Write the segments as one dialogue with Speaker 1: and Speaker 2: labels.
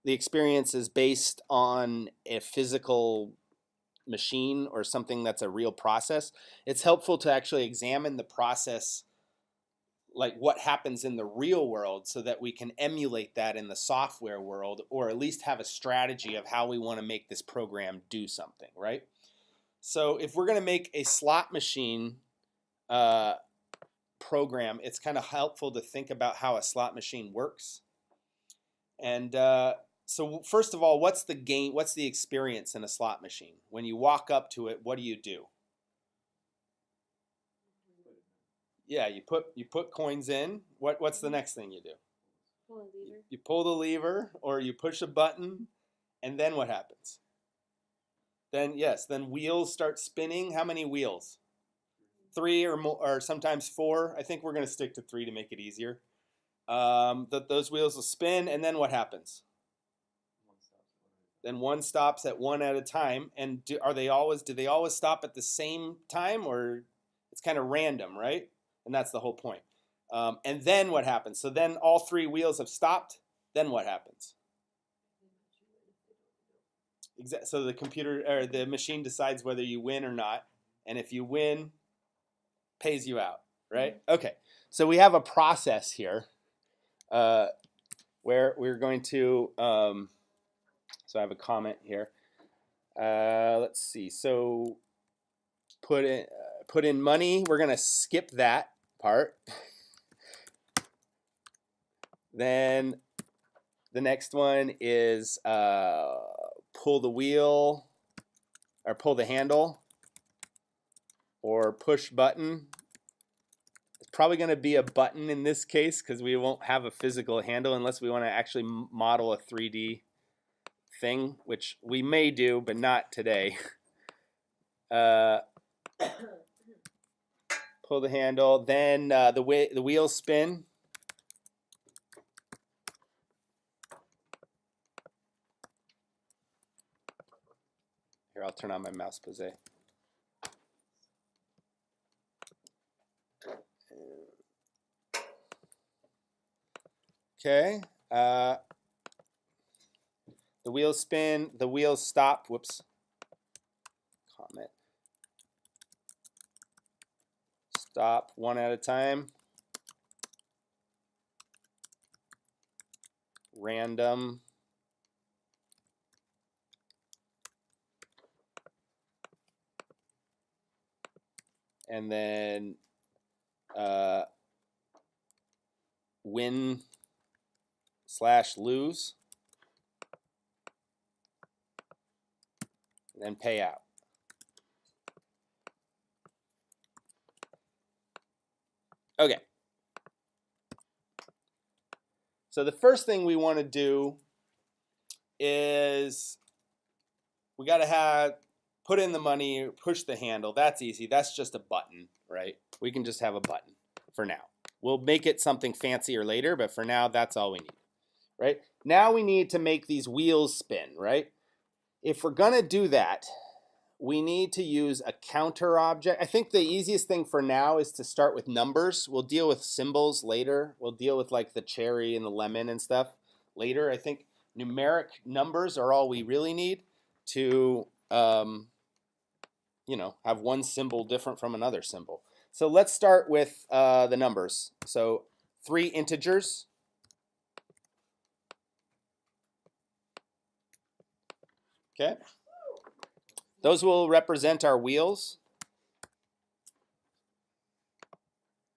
Speaker 1: experience is based on a physical machine or something that's a real process, it's helpful to actually examine the process, like what happens in the real world, so that we can emulate that in the software world, or at least have a strategy of how we want to make this program do something, right? So if we're going to make a slot machine program, it's kind of helpful to think about how a slot machine works. And so first of all, what's the game? What's the experience in a slot machine? When you walk up to it, what do you do? Yeah, you put coins in. What's the next thing you do?
Speaker 2: Pull a lever.
Speaker 1: You pull the lever, or you push a button, and then what happens? Then wheels start spinning. How many wheels? 3 or more, or sometimes 4. I think we're going to stick to 3 to make it easier. Those wheels will spin, and then what happens? Then one stops at one at a time. And do they always stop at the same time, or it's kind of random, right? And that's the whole point. And then what happens? So then all 3 wheels have stopped. Then what happens? So the computer or the machine decides whether you win or not, and if you win, pays you out, right? Okay. So we have a process here where we're going to. So I have a comment here. Let's see. So put in money. We're gonna skip that part. Then the next one is pull the wheel, or pull the handle, or push button. It's probably going to be a button in this case, because we won't have a physical handle unless we want to actually model a 3D thing, which we may do, but not today. Pull the handle, then the wheels spin. Here, I'll turn on my mouse, Pose. Okay. The wheels spin. The wheels stop. Whoops. Comment. Stop one at a time. Random. And then win/lose. And then pay out. Okay. So the first thing we want to do is we got to put in the money, push the handle. That's easy. That's just a button, right? We can just have a button for now. We'll make it something fancier later, but for now, that's all we need, right? Now we need to make these wheels spin, right? If we're going to do that, we need to use a counter object. I think the easiest thing for now is to start with numbers. We'll deal with symbols later. We'll deal with like the cherry and the lemon and stuff later. I think numeric numbers are all we really need to have one symbol different from another symbol. So let's start with the numbers. So 3 integers. Okay. Those will represent our wheels.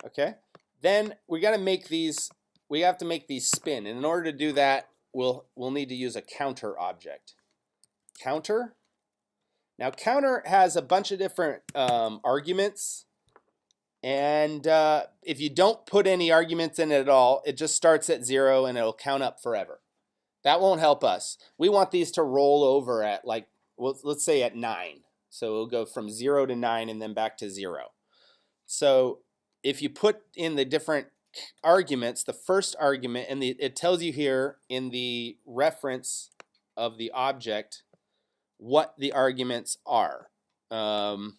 Speaker 1: Okay. Then we got to make these. We have to make these spin, and in order to do that, we'll need to use a counter object. Counter. Now, counter has a bunch of different arguments, and if you don't put any arguments in it at all, it just starts at 0 and it'll count up forever. That won't help us. We want these to roll over at let's say at 9. So it'll go from 0 to 9 and then back to 0. So if you put in the different arguments, the first argument, and it tells you here in the reference of the object what the arguments are, or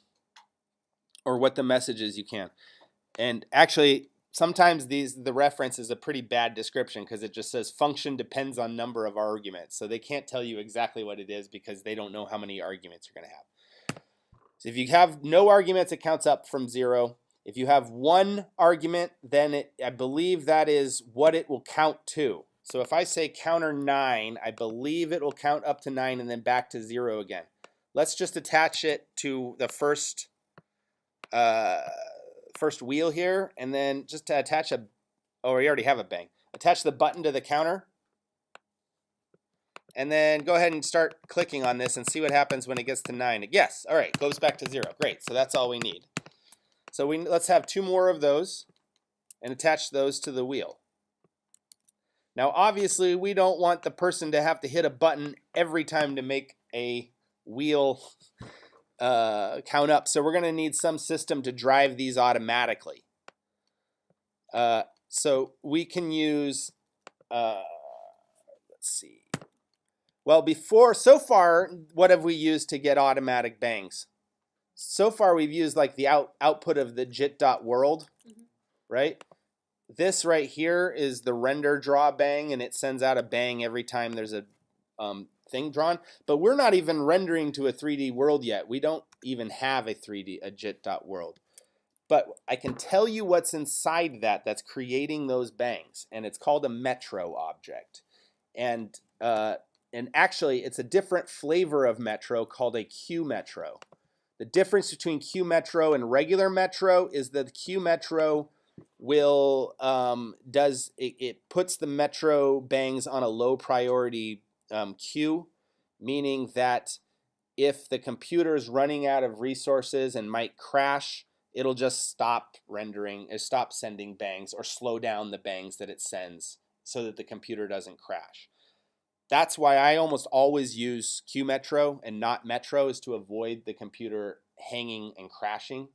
Speaker 1: what the messages you can. And actually, sometimes the reference is a pretty bad description because it just says function depends on number of arguments. So they can't tell you exactly what it is because they don't know how many arguments you're going to have. So if you have no arguments, it counts up from 0. If you have one argument, then I believe that is what it will count to. So if I say counter 9, I believe it will count up to 9 and then back to 0 again. Let's just attach it to the first wheel here, and then just to attach we already have a bang. Attach the button to the counter, and then go ahead and start clicking on this and see what happens when it gets to 9. Yes, all right, goes back to 0. Great, so that's all we need. So let's have 2 more of those and attach those to the wheel. Now, obviously, we don't want the person to have to hit a button every time to make a wheel count up. So we're going to need some system to drive these automatically. So we can use, let's see. Well, so far, what have we used to get automatic bangs? So far, we've used like the output of the jit.world, right? This right here is the render draw bang, and it sends out a bang every time there's a thing drawn. But we're not even rendering to a 3D world yet. We don't even have a jit.world. But I can tell you what's inside that's creating those bangs, and it's called a metro object. And actually, it's a different flavor of metro called a Q metro. The difference between Q metro and regular metro is that the Q metro will it puts the metro bangs on a low priority queue, meaning that if the computer is running out of resources and might crash, it'll just stop rendering, stop sending bangs, or slow down the bangs that it sends so that the computer doesn't crash. That's why I almost always use Q metro and not metro, is to avoid the computer hanging and crashing.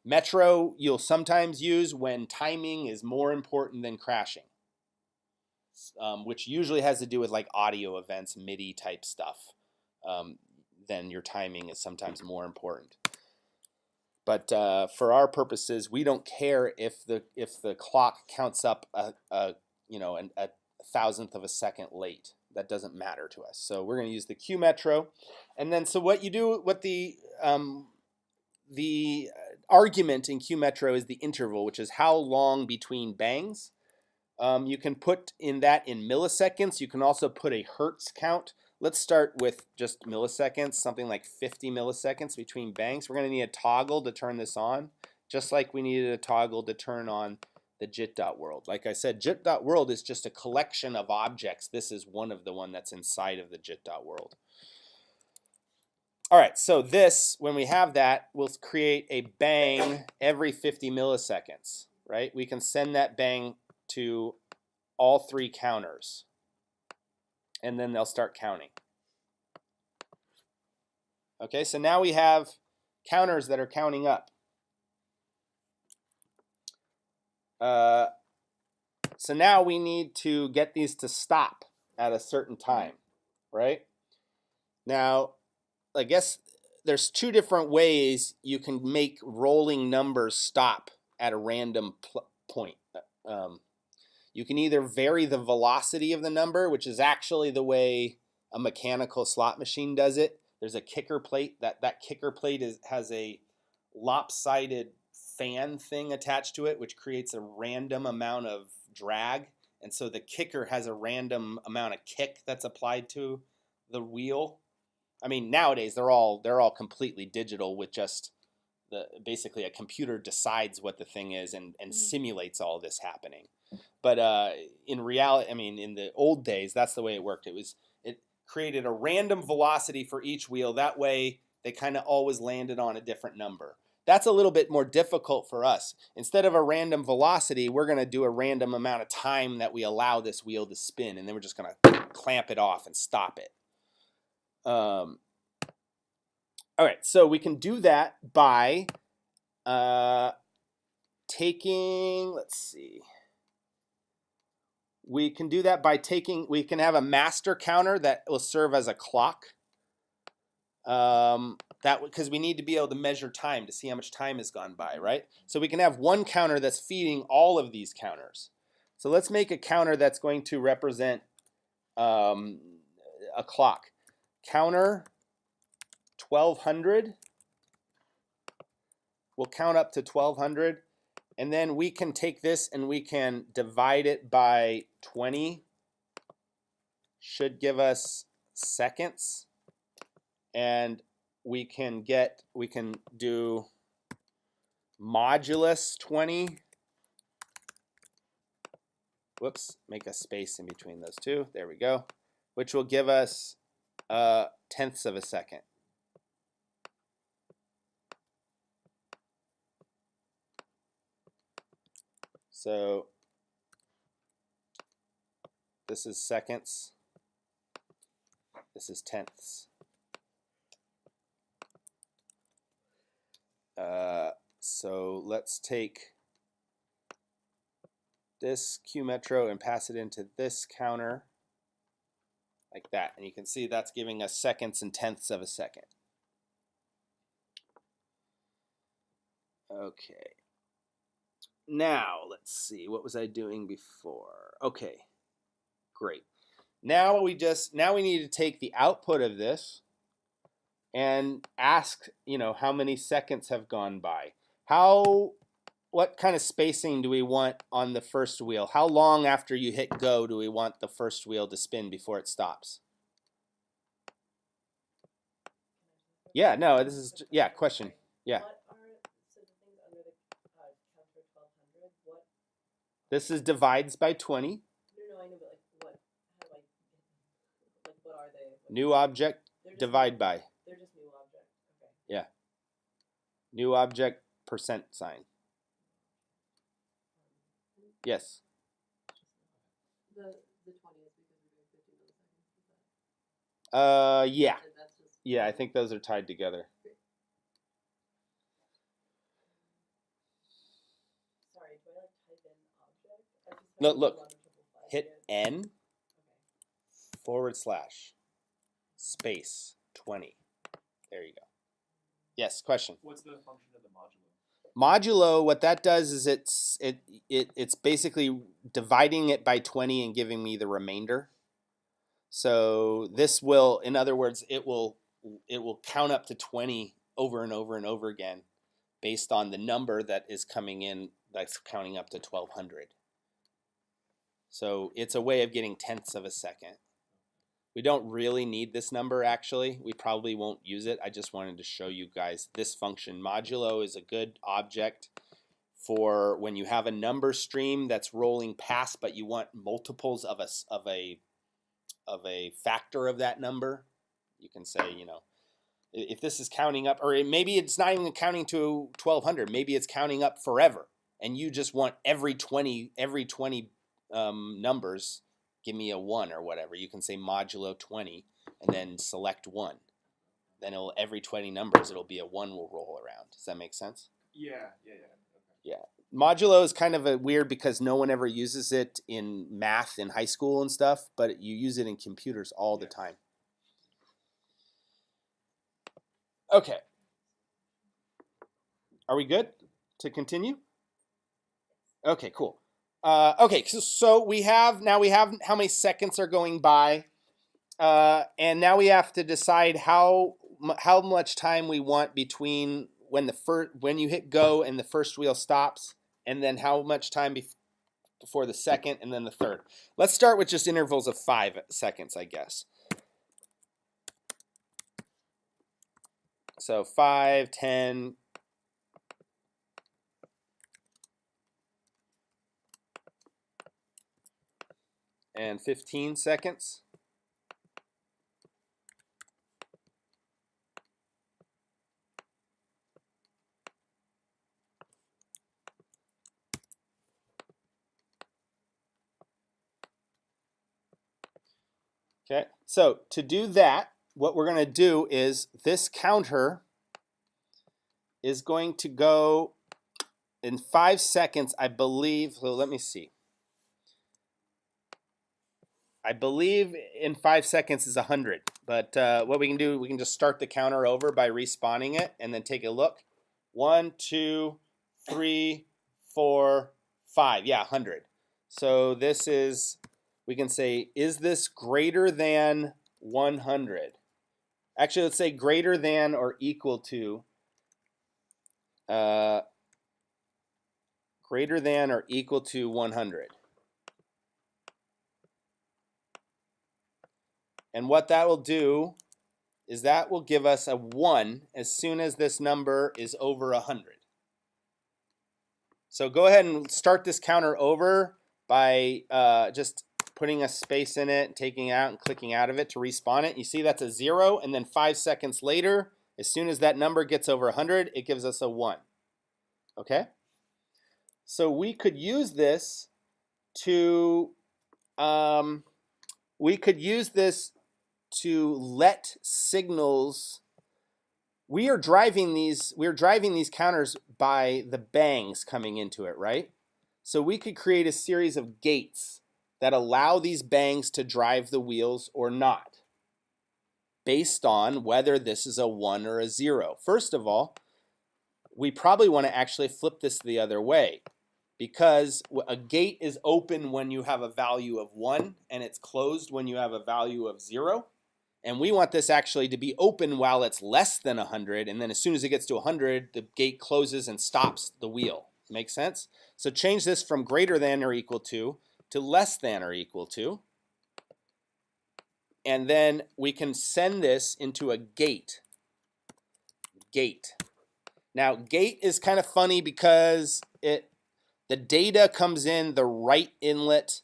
Speaker 1: Metro you'll sometimes use when timing is more important than crashing, which usually has to do with like audio events, MIDI type stuff. Then your timing is sometimes more important. But for our purposes, we don't care if the clock counts up a thousandth of a second late. That doesn't matter to us. So we're going to use the Q metro, and then so what you do, what the argument in Q metro is the interval, which is how long between bangs. You can put in milliseconds. You can also put a hertz count. Let's start with just milliseconds, something like 50 milliseconds between bangs. We're going to need a toggle to turn this on, just like we needed a toggle to turn on the jit.world. Like I said, jit.world is just a collection of objects. This is one that's inside of the jit.world. All right, so this, when we have that, we'll create a bang every 50 milliseconds, right? We can send that bang to all 3 counters, and then they'll start counting. Okay, so now we have counters that are counting up. So now we need to get these to stop at a certain time, right? Now, I guess there's 2 different ways you can make rolling numbers stop at a random point. You can either vary the velocity of the number, which is actually the way a mechanical slot machine does it. There's a kicker plate. That kicker plate has a lopsided fan thing attached to it, which creates a random amount of drag. And so the kicker has a random amount of kick that's applied to the wheel. I mean, nowadays they're all completely digital with just basically a computer decides what the thing is and simulates all this happening. But in reality, I mean, in the old days, that's the way it worked. It created a random velocity for each wheel. That way, they kind of always landed on a different number. That's a little bit more difficult for us. Instead of a random velocity, we're going to do a random amount of time that we allow this wheel to spin, and then we're just going to clamp it off and stop it. All right, so we can do that by taking, let's see. We can do that by we can have a master counter that will serve as a clock. because we need to be able to measure time to see how much time has gone by, right? So we can have one counter that's feeding all of these counters. So let's make a counter that's going to represent a clock. Counter 1200. We'll count up to 1200. And then we can take this and we can divide it by 20. Should give us seconds. And we can do modulus 20. Whoops, make a space in between those two. There we go. Which will give us tenths of a second. So this is seconds. This is tenths. So let's take this Q Metro and pass it into this counter like that. And you can see that's giving us seconds and tenths of a second. Okay. Now, let's see. What was I doing before? Okay. Great. Now we need to take the output of this and ask, how many seconds have gone by. What kind of spacing do we want on the first wheel? How long after you hit go do we want the first wheel to spin before it stops? Yeah, no, this is, yeah, question. Yeah. This is divides by 20.
Speaker 2: No, I know, but what are they?
Speaker 1: New object, divide by.
Speaker 2: They're just new object. Okay.
Speaker 1: Yeah. New object, percent sign. Yes.
Speaker 2: The 20 is because we're doing 50 milliseconds.
Speaker 1: Yeah. Yeah, I think those are tied together.
Speaker 2: Sorry, do I type in object?
Speaker 1: No, look. Hit N / space 20. There you go. Yes, question.
Speaker 3: What's the function of the modulo?
Speaker 1: Modulo, what that does is it's basically dividing it by 20 and giving me the remainder. So this will, in other words, it will count up to 20 over and over and over again based on the number that is coming in that's counting up to 1200. So it's a way of getting tenths of a second. We don't really need this number, actually. We probably won't use it. I just wanted to show you guys this function. Modulo is a good object for when you have a number stream that's rolling past, but you want multiples of a factor of that number. You can say, if this is counting up, or maybe it's not even counting to 1200. Maybe it's counting up forever, and you just want every 20 numbers. Give me a 1 or whatever. You can say modulo 20 and then select 1. Then every 20 numbers, it'll be a 1 will roll around. Does that make sense?
Speaker 3: Yeah. Okay.
Speaker 1: Yeah. Modulo is kind of weird because no one ever uses it in math in high school and stuff, but you use it in computers all the time. Okay. Are we good to continue? Okay, cool. Okay, so we have how many seconds are going by, and now we have to decide how much time we want between when you hit go and the first wheel stops, and then how much time before the second and then the third. Let's start with just intervals of 5 seconds, I guess. So 5, 10. And 15 seconds. Okay, so to do that, what we're going to do is this counter is going to go in 5 seconds, I believe. So let me see. I believe in 5 seconds is 100. But what we can do, we can just start the counter over by respawning it and then take a look. 1, 2, 3, 4, 5. Yeah, 100. So this is, we can say, is this greater than 100? Actually, let's say greater than or equal to, greater than or equal to 100. And what that will do is that will give us a 1 as soon as this number is over 100. So go ahead and start this counter over by just putting a space in it, taking it out and clicking out of it to respawn it. You see that's a 0, and then 5 seconds later, as soon as that number gets over 100, it gives us a 1. Okay? So we could use this to let signals. We are driving these counters by the bangs coming into it, right? So we could create a series of gates that allow these bangs to drive the wheels or not, based on whether this is a 1 or a 0. First of all, we probably want to actually flip this the other way, because a gate is open when you have a value of 1 and it's closed when you have a value of 0. And we want this actually to be open while it's less than 100, and then as soon as it gets to 100, the gate closes and stops the wheel. Make sense? So change this from greater than or equal to less than or equal to. And then we can send this into a gate. Gate. Now, gate is kind of funny because the data comes in the right inlet,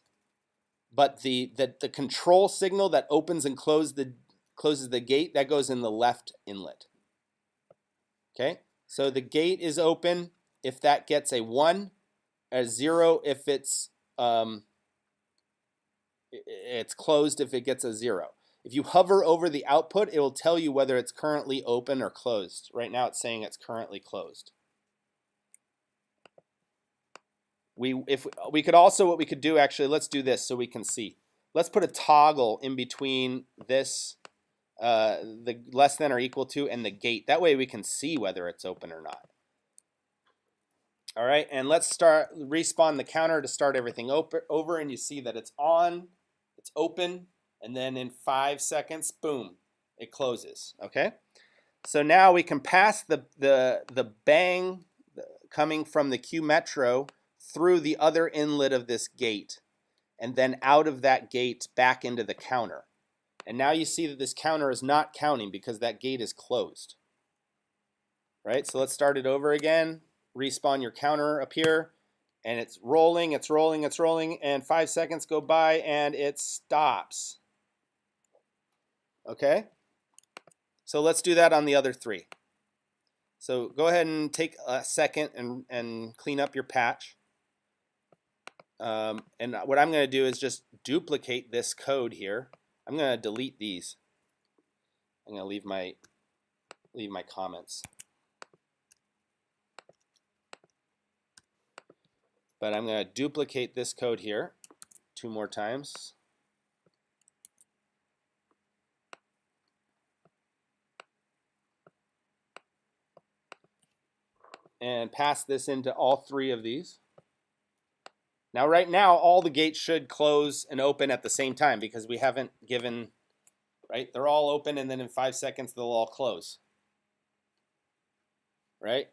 Speaker 1: but the control signal that opens and closes the gate, that goes in the left inlet. Okay, so the gate is open if that gets a 1, a 0 if it's closed if it gets a 0. If you hover over the output, it will tell you whether it's currently open or closed. Right now it's saying it's currently closed. We could also, what we could do actually, let's do this so we can see. Let's put a toggle in between this, the less than or equal to, and the gate. That way we can see whether it's open or not. All right, and let's respawn the counter to start everything over, and you see that it's on, it's open, and then in 5 seconds, boom, it closes. Okay, so now we can pass the bang coming from the Q Metro through the other inlet of this gate, and then out of that gate back into the counter. And now you see that this counter is not counting because that gate is closed. Right, so let's start it over again. Respawn your counter up here, and it's rolling, it's rolling, it's rolling, and 5 seconds go by and it stops. Okay, so let's do that on the other 3. So go ahead and take a second and clean up your patch. And what I'm going to do is just duplicate this code here. I'm going to delete these. I'm going to leave my comments. But I'm going to duplicate this code here 2 more times. And pass this into all 3 of these. Now, right now, all the gates should close and open at the same time because we haven't given, right? They're all open, and then in 5 seconds, they'll all close. Right?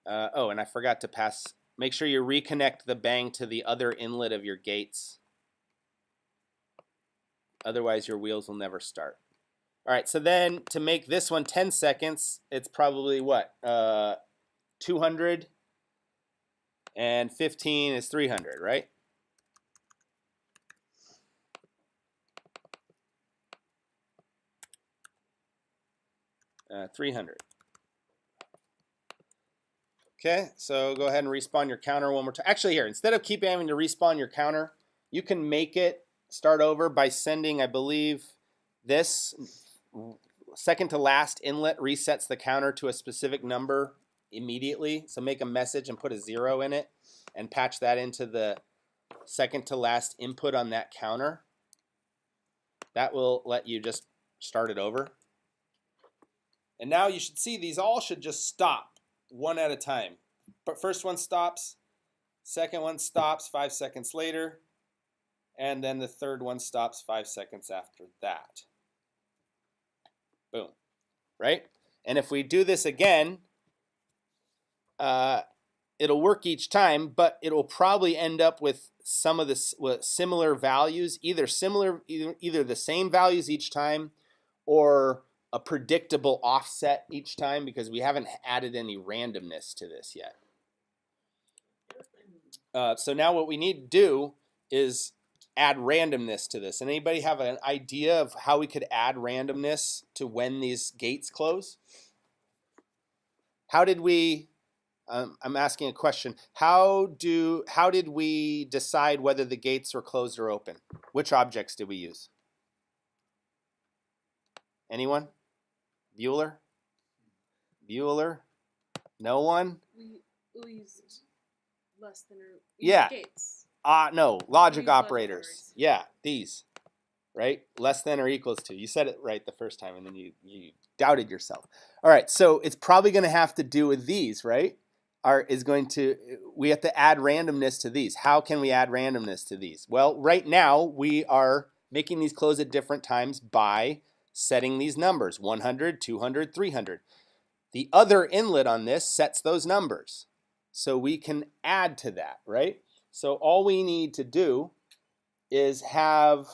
Speaker 1: Oh, and I forgot to pass. Make sure you reconnect the bang to the other inlet of your gates. Otherwise, your wheels will never start. All right, so then to make this one 10 seconds, it's probably what? 200 and 15 is 300, right? 300. Okay, so go ahead and respawn your counter one more time. Actually, here, instead of keep having to respawn your counter, you can make it start over by sending, I believe, this second to last inlet resets the counter to a specific number immediately. So make a message and put a 0 in it and patch that into the second to last input on that counter. That will let you just start it over. And now you should see these all should just stop one at a time. But first one stops, second one stops 5 seconds later, and then the third one stops 5 seconds after that. Boom, right? And if we do this again, it'll work each time, but it'll probably end up with some of the with similar values, either the same values each time, or a predictable offset each time, because we haven't added any randomness to this yet. So now what we need to do is add randomness to this. And anybody have an idea of how we could add randomness to when these gates close? How did we? I'm asking a question. How did we decide whether the gates were closed or open? Which objects did we use? Anyone? Bueller? Bueller? No one?
Speaker 4: We used less than or
Speaker 1: Yeah.
Speaker 4: gates.
Speaker 1: No, logic
Speaker 4: Use logic
Speaker 1: operators.
Speaker 4: operators.
Speaker 1: Yeah, these. Right? Less than or equals to. You said it right the first time and then you doubted yourself. All right, so it's probably going to have to do with these, right? We have to add randomness to these. How can we add randomness to these? Well, right now we are making these close at different times by setting these numbers, 100, 200, 300. The other inlet on this sets those numbers. So we can add to that, right? So all we need to do is have,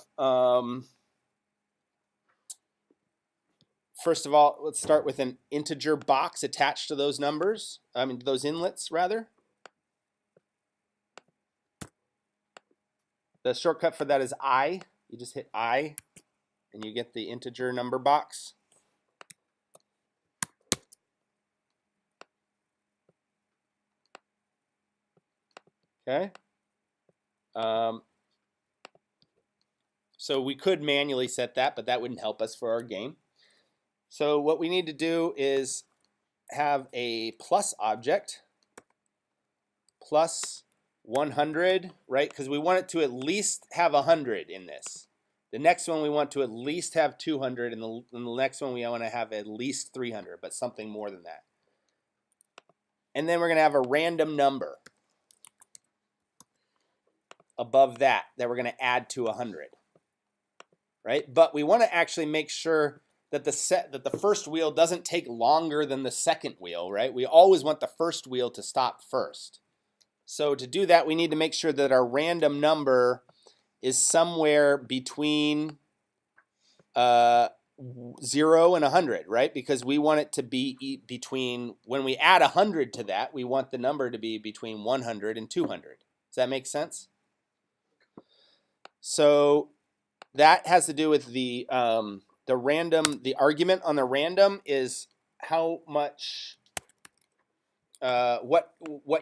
Speaker 1: first of all, let's start with an integer box attached to those numbers, those inlets rather. The shortcut for that is I. You just hit I and you get the integer number box. Okay. So we could manually set that, but that wouldn't help us for our game. So what we need to do is have a plus object, plus 100, right? Because we want it to at least have 100 in this. The next one we want to at least have 200, and the next one we want to have at least 300, but something more than that. And then we're going to have a random number above that we're going to add to 100, right? But we want to actually make sure that the first wheel doesn't take longer than the second wheel, right? We always want the first wheel to stop first. So to do that, we need to make sure that our random number is somewhere between 0 and 100, right? Because we want it to be between, when we add 100 to that, we want the number to be between 100 and 200. Does that make sense? So that has to do with the random. The argument on the random is how much, what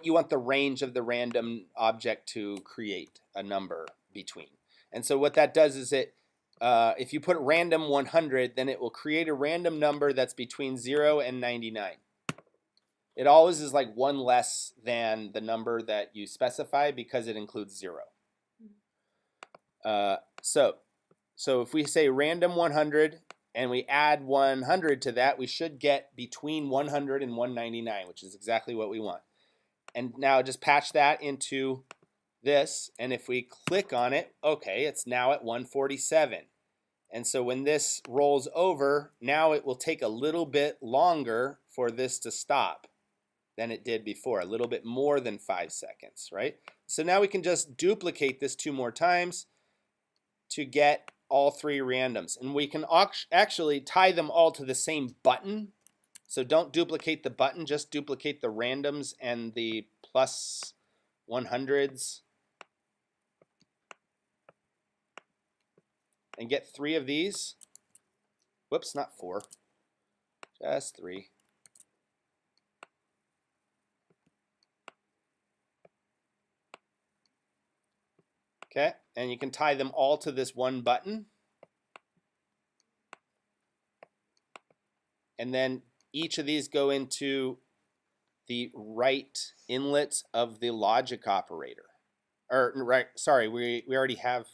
Speaker 1: you want the range of the random object to create a number between. And so what that does is if you put random 100, then it will create a random number that's between 0 and 99. It always is like one less than the number that you specify because it includes 0. So if we say random 100 and we add 100 to that, we should get between 100 and 199, which is exactly what we want. And now just patch that into this, and if we click on it, okay, it's now at 147. And so when this rolls over, now it will take a little bit longer for this to stop than it did before, a little bit more than 5 seconds, right? So now we can just duplicate this 2 more times to get all 3 randoms. And we can actually tie them all to the same button. So don't duplicate the button, just duplicate the randoms and the plus 100s. And get 3 of these. Whoops, not 4. Just 3. Okay, and you can tie them all to this one button. And then each of these go into the right inlet of the logic operator. Or right, sorry, we already have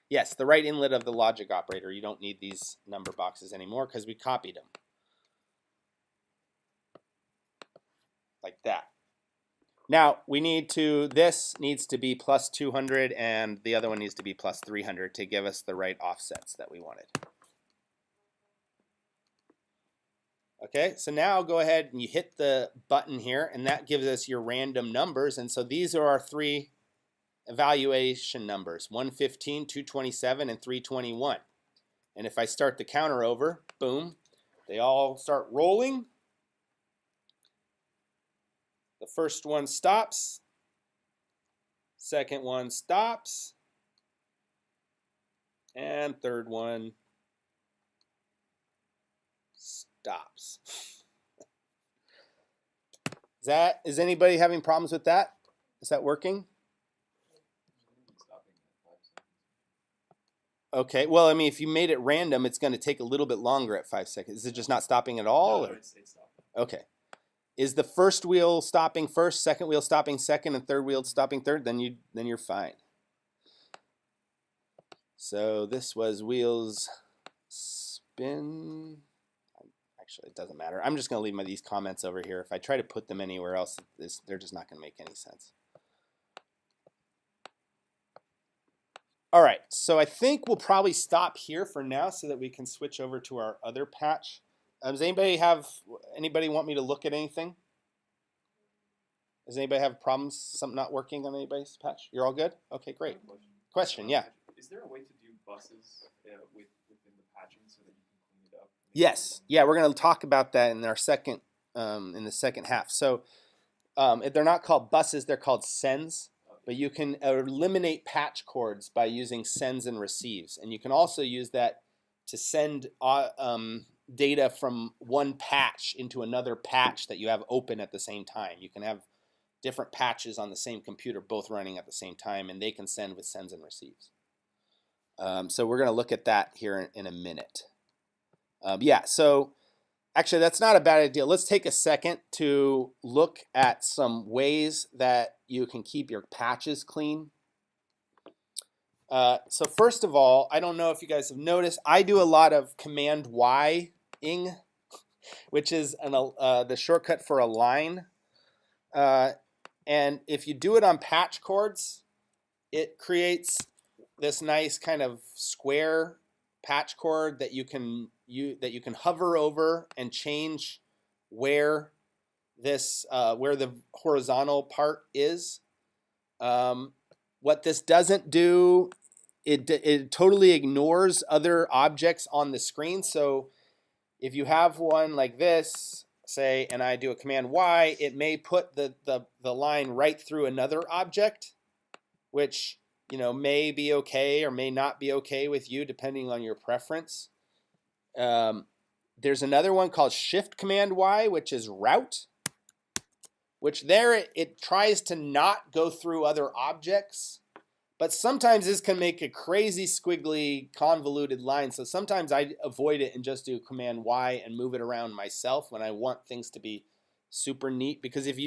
Speaker 1: Yes, the right inlet of the logic operator. You don't need these number boxes anymore because we copied them. Like that. Now, this needs to be plus 200 and the other one needs to be plus 300 to give us the right offsets that we wanted. Okay, so now go ahead and you hit the button here and that gives us your random numbers. And so these are our 3 evaluation numbers, 115, 227, and 321. And if I start the counter over, boom, they all start rolling. The first one stops, second one stops, and third one stops. Is anybody having problems with that? Is that working? Okay, well, I mean, if you made it random, it's going to take a little bit longer at 5 seconds. Is it just not stopping at all?
Speaker 3: No,
Speaker 1: Or?
Speaker 3: it's stopping.
Speaker 1: Okay. Is the first wheel stopping first, second wheel stopping second, and third wheel stopping third? Then you're fine. So this was wheels spin. Actually, it doesn't matter. I'm just going to leave these comments over here. If I try to put them anywhere else, they're just not going to make any sense. All right, so I think we'll probably stop here for now so that we can switch over to our other patch. Does anybody want me to look at anything? Does anybody have problems, something not working on anybody's patch? You're all good? Okay, great. Question, yeah.
Speaker 3: Is there a way to do buses within the patching so that you can clean it up?
Speaker 1: Yes, yeah, we're going to talk about that in our second, in the second half. So they're not called buses, they're called sends. But you can eliminate patch cords by using sends and receives. And you can also use that to send data from one patch into another patch that you have open at the same time. You can have different patches on the same computer both running at the same time, and they can send with sends and receives. So we're going to look at that here in a minute. Yeah, so actually that's not a bad idea. Let's take a second to look at some ways that you can keep your patches clean. So first of all, I don't know if you guys have noticed, I do a lot of Command Y-ing, which is the shortcut for align. And if you do it on patch cords, it creates this nice kind of square patch cord that you can hover over and change where where the horizontal part is. What this doesn't do, it totally ignores other objects on the screen. So if you have one like this, say, and I do a Command Y, it may put the line right through another object, which may be okay or may not be okay with you depending on your preference. There's another one called Shift Command Y, which is route, which there it tries to not go through other objects, but sometimes this can make a crazy squiggly convoluted line. So sometimes I avoid it and just do Command Y and move it around myself when I want things to be super neat. Because if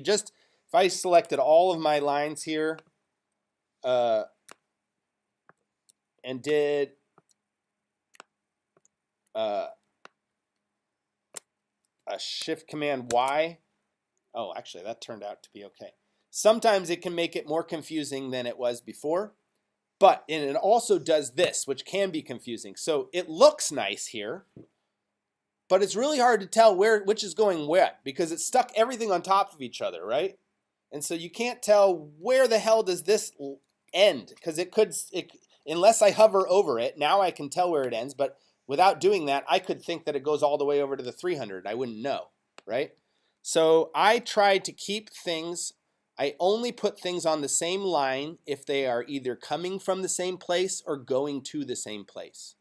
Speaker 1: I selected all of my lines here and did a Shift Command Y, oh, actually that turned out to be okay. Sometimes it can make it more confusing than it was before. And it also does this, which can be confusing. So it looks nice here, but it's really hard to tell which is going where because it stuck everything on top of each other, right? And so you can't tell where the hell does this end because unless I hover over it, now I can tell where it ends. But without doing that, I could think that it goes all the way over to the 300. I wouldn't know, right? So I try to keep things. I only put things on the same line if they are either coming from the same place or going to the same place.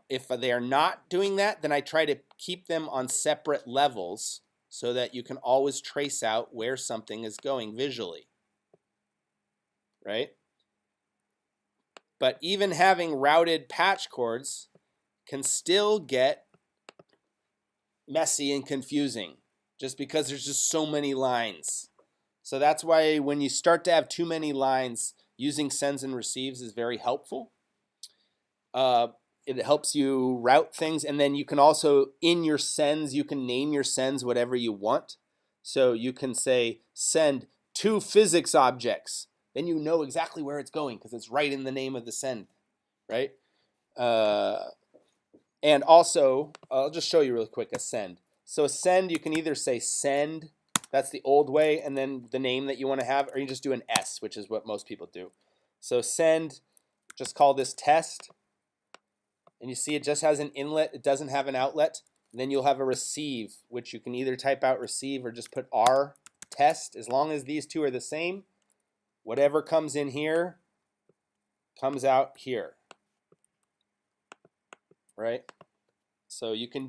Speaker 1: If they are not doing that, then I try to keep them on separate levels so that you can always trace out where something is going visually, right? But even having routed patch cords can still get messy and confusing just because there's just so many lines. So that's why when you start to have too many lines, using sends and receives is very helpful. it helps you route things, and then you can also, in your sends, you can name your sends whatever you want. So you can say, send 2 physics objects. Then you know exactly where it's going because it's right in the name of the send, right? And also, I'll just show you really quick a send. So a send, you can either say send, that's the old way, and then the name that you want to have, or you just do an S, which is what most people do. So send, just call this test. And you see it just has an inlet, it doesn't have an outlet. And then you'll have a receive, which you can either type out receive or just put R test. As long as these two are the same, whatever comes in here comes out here. Right? So you can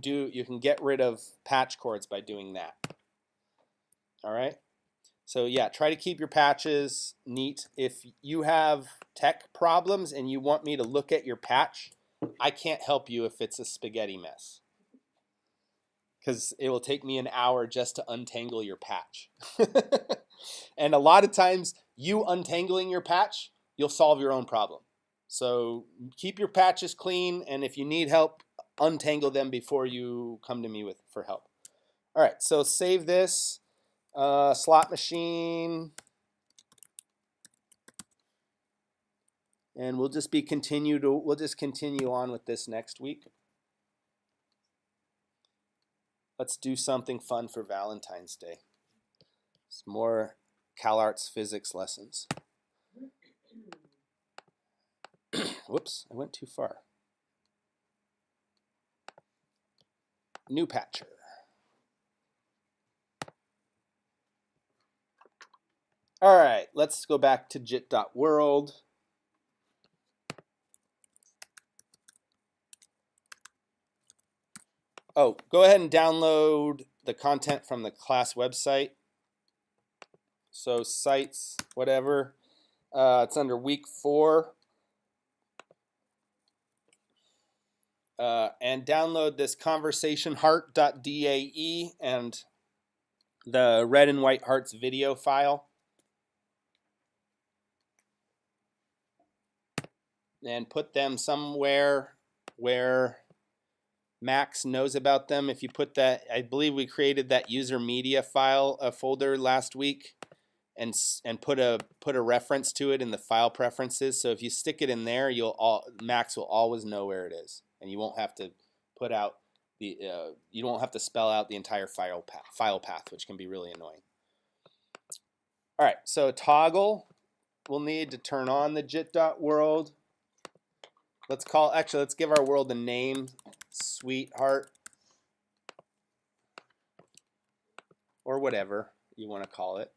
Speaker 1: get rid of patch cords by doing that. All right? So yeah, try to keep your patches neat. If you have tech problems and you want me to look at your patch, I can't help you if it's a spaghetti mess. Because it will take me an hour just to untangle your patch. And a lot of times, you untangling your patch, you'll solve your own problem. So keep your patches clean, and if you need help, untangle them before you come to me for help. All right, so save this. Slot machine. And we'll just continue on with this next week. Let's do something fun for Valentine's Day. It's more CalArts physics lessons. Whoops, I went too far. New patcher. All right, let's go back to jit.world. Oh, go ahead and download the content from the class website. So sites, whatever. It's under week 4. And download this conversationheart.dae and the red and white hearts video file. And put them somewhere where Max knows about them. If you put that, I believe we created that user media file folder last week, and put a reference to it in the file preferences. So if you stick it in there, Max will always know where it is, and you won't have to put out the you won't have to spell out the entire file path, which can be really annoying. All right, so toggle, we'll need to turn on the jit.world. Let's give our world a name, Sweetheart, or whatever you want to call it.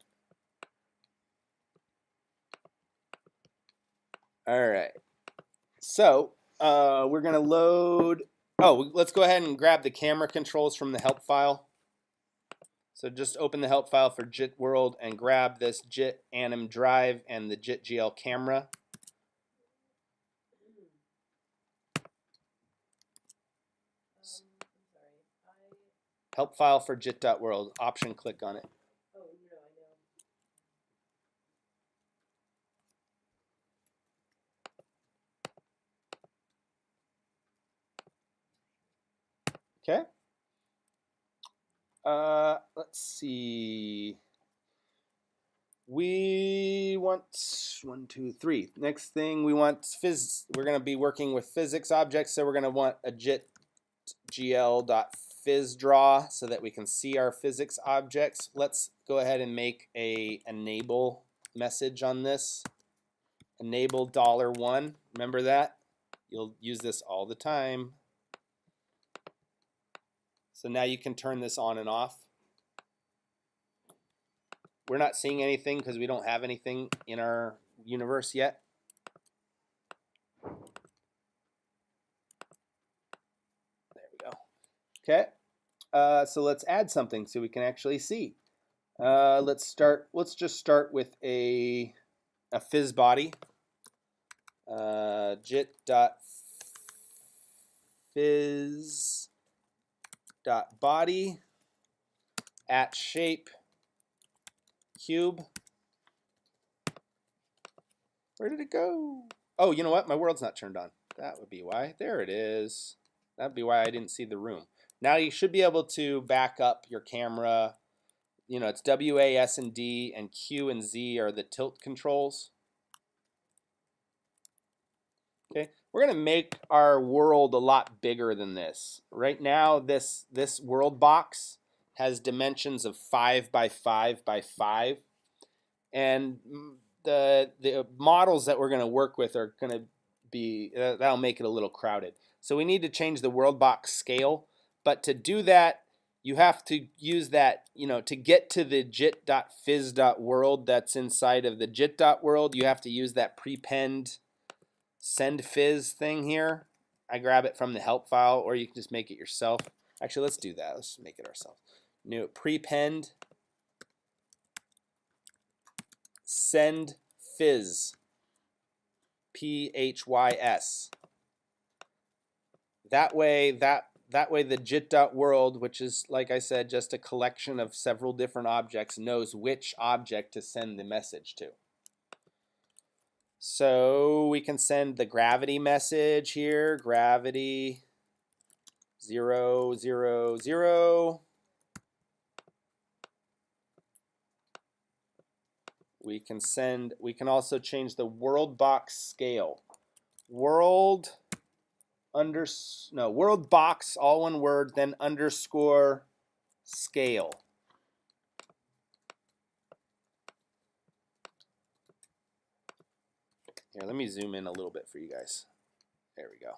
Speaker 1: All right. So we're going to load. Oh, let's go ahead and grab the camera controls from the help file. So just open the help file for JIT World and grab this JIT anim drive and the JIT GL camera. Help file for JIT.world. Option, click on it.
Speaker 2: Oh, no, I know.
Speaker 1: Okay. Let's see. We want 1, 2, 3. Next thing we want we're going to be working with physics objects, so we're going to want a JIT GL.physDraw so that we can see our physics objects. Let's go ahead and make a enable message on this. Enable $1. Remember that? You'll use this all the time. So now you can turn this on and off. We're not seeing anything because we don't have anything in our universe yet. There we go. Okay. So let's add something so we can actually see. Let's just start with a phys body. jit.phys.body at shape cube. Where did it go? Oh, you know what? My world's not turned on. That would be why. There it is. That would be why I didn't see the room. Now you should be able to back up your camera. You know, it's W, A, S, and D, and Q and Z are the tilt controls. Okay, we're gonna make our world a lot bigger than this. Right now, this world box has dimensions of 5 by 5 by 5, and the models that we're gonna work with are gonna be that'll make it a little crowded. So we need to change the world box scale, but to do that, you have to use that, you know, to get to the jit.phys.world that's inside of the jit.world, you have to use that prepend send phys thing here. I grab it from the help file, or you can just make it yourself. Actually, let's do that. Let's make it ourselves. New prepend send phys. PHYS. That way the jit.world, which is, like I said, just a collection of several different objects, knows which object to send the message to. So we can send the gravity message here, gravity 0, 0, 0. We can also change the world box scale. World box, all one word, then underscore scale. Here, let me zoom in a little bit for you guys. There we go.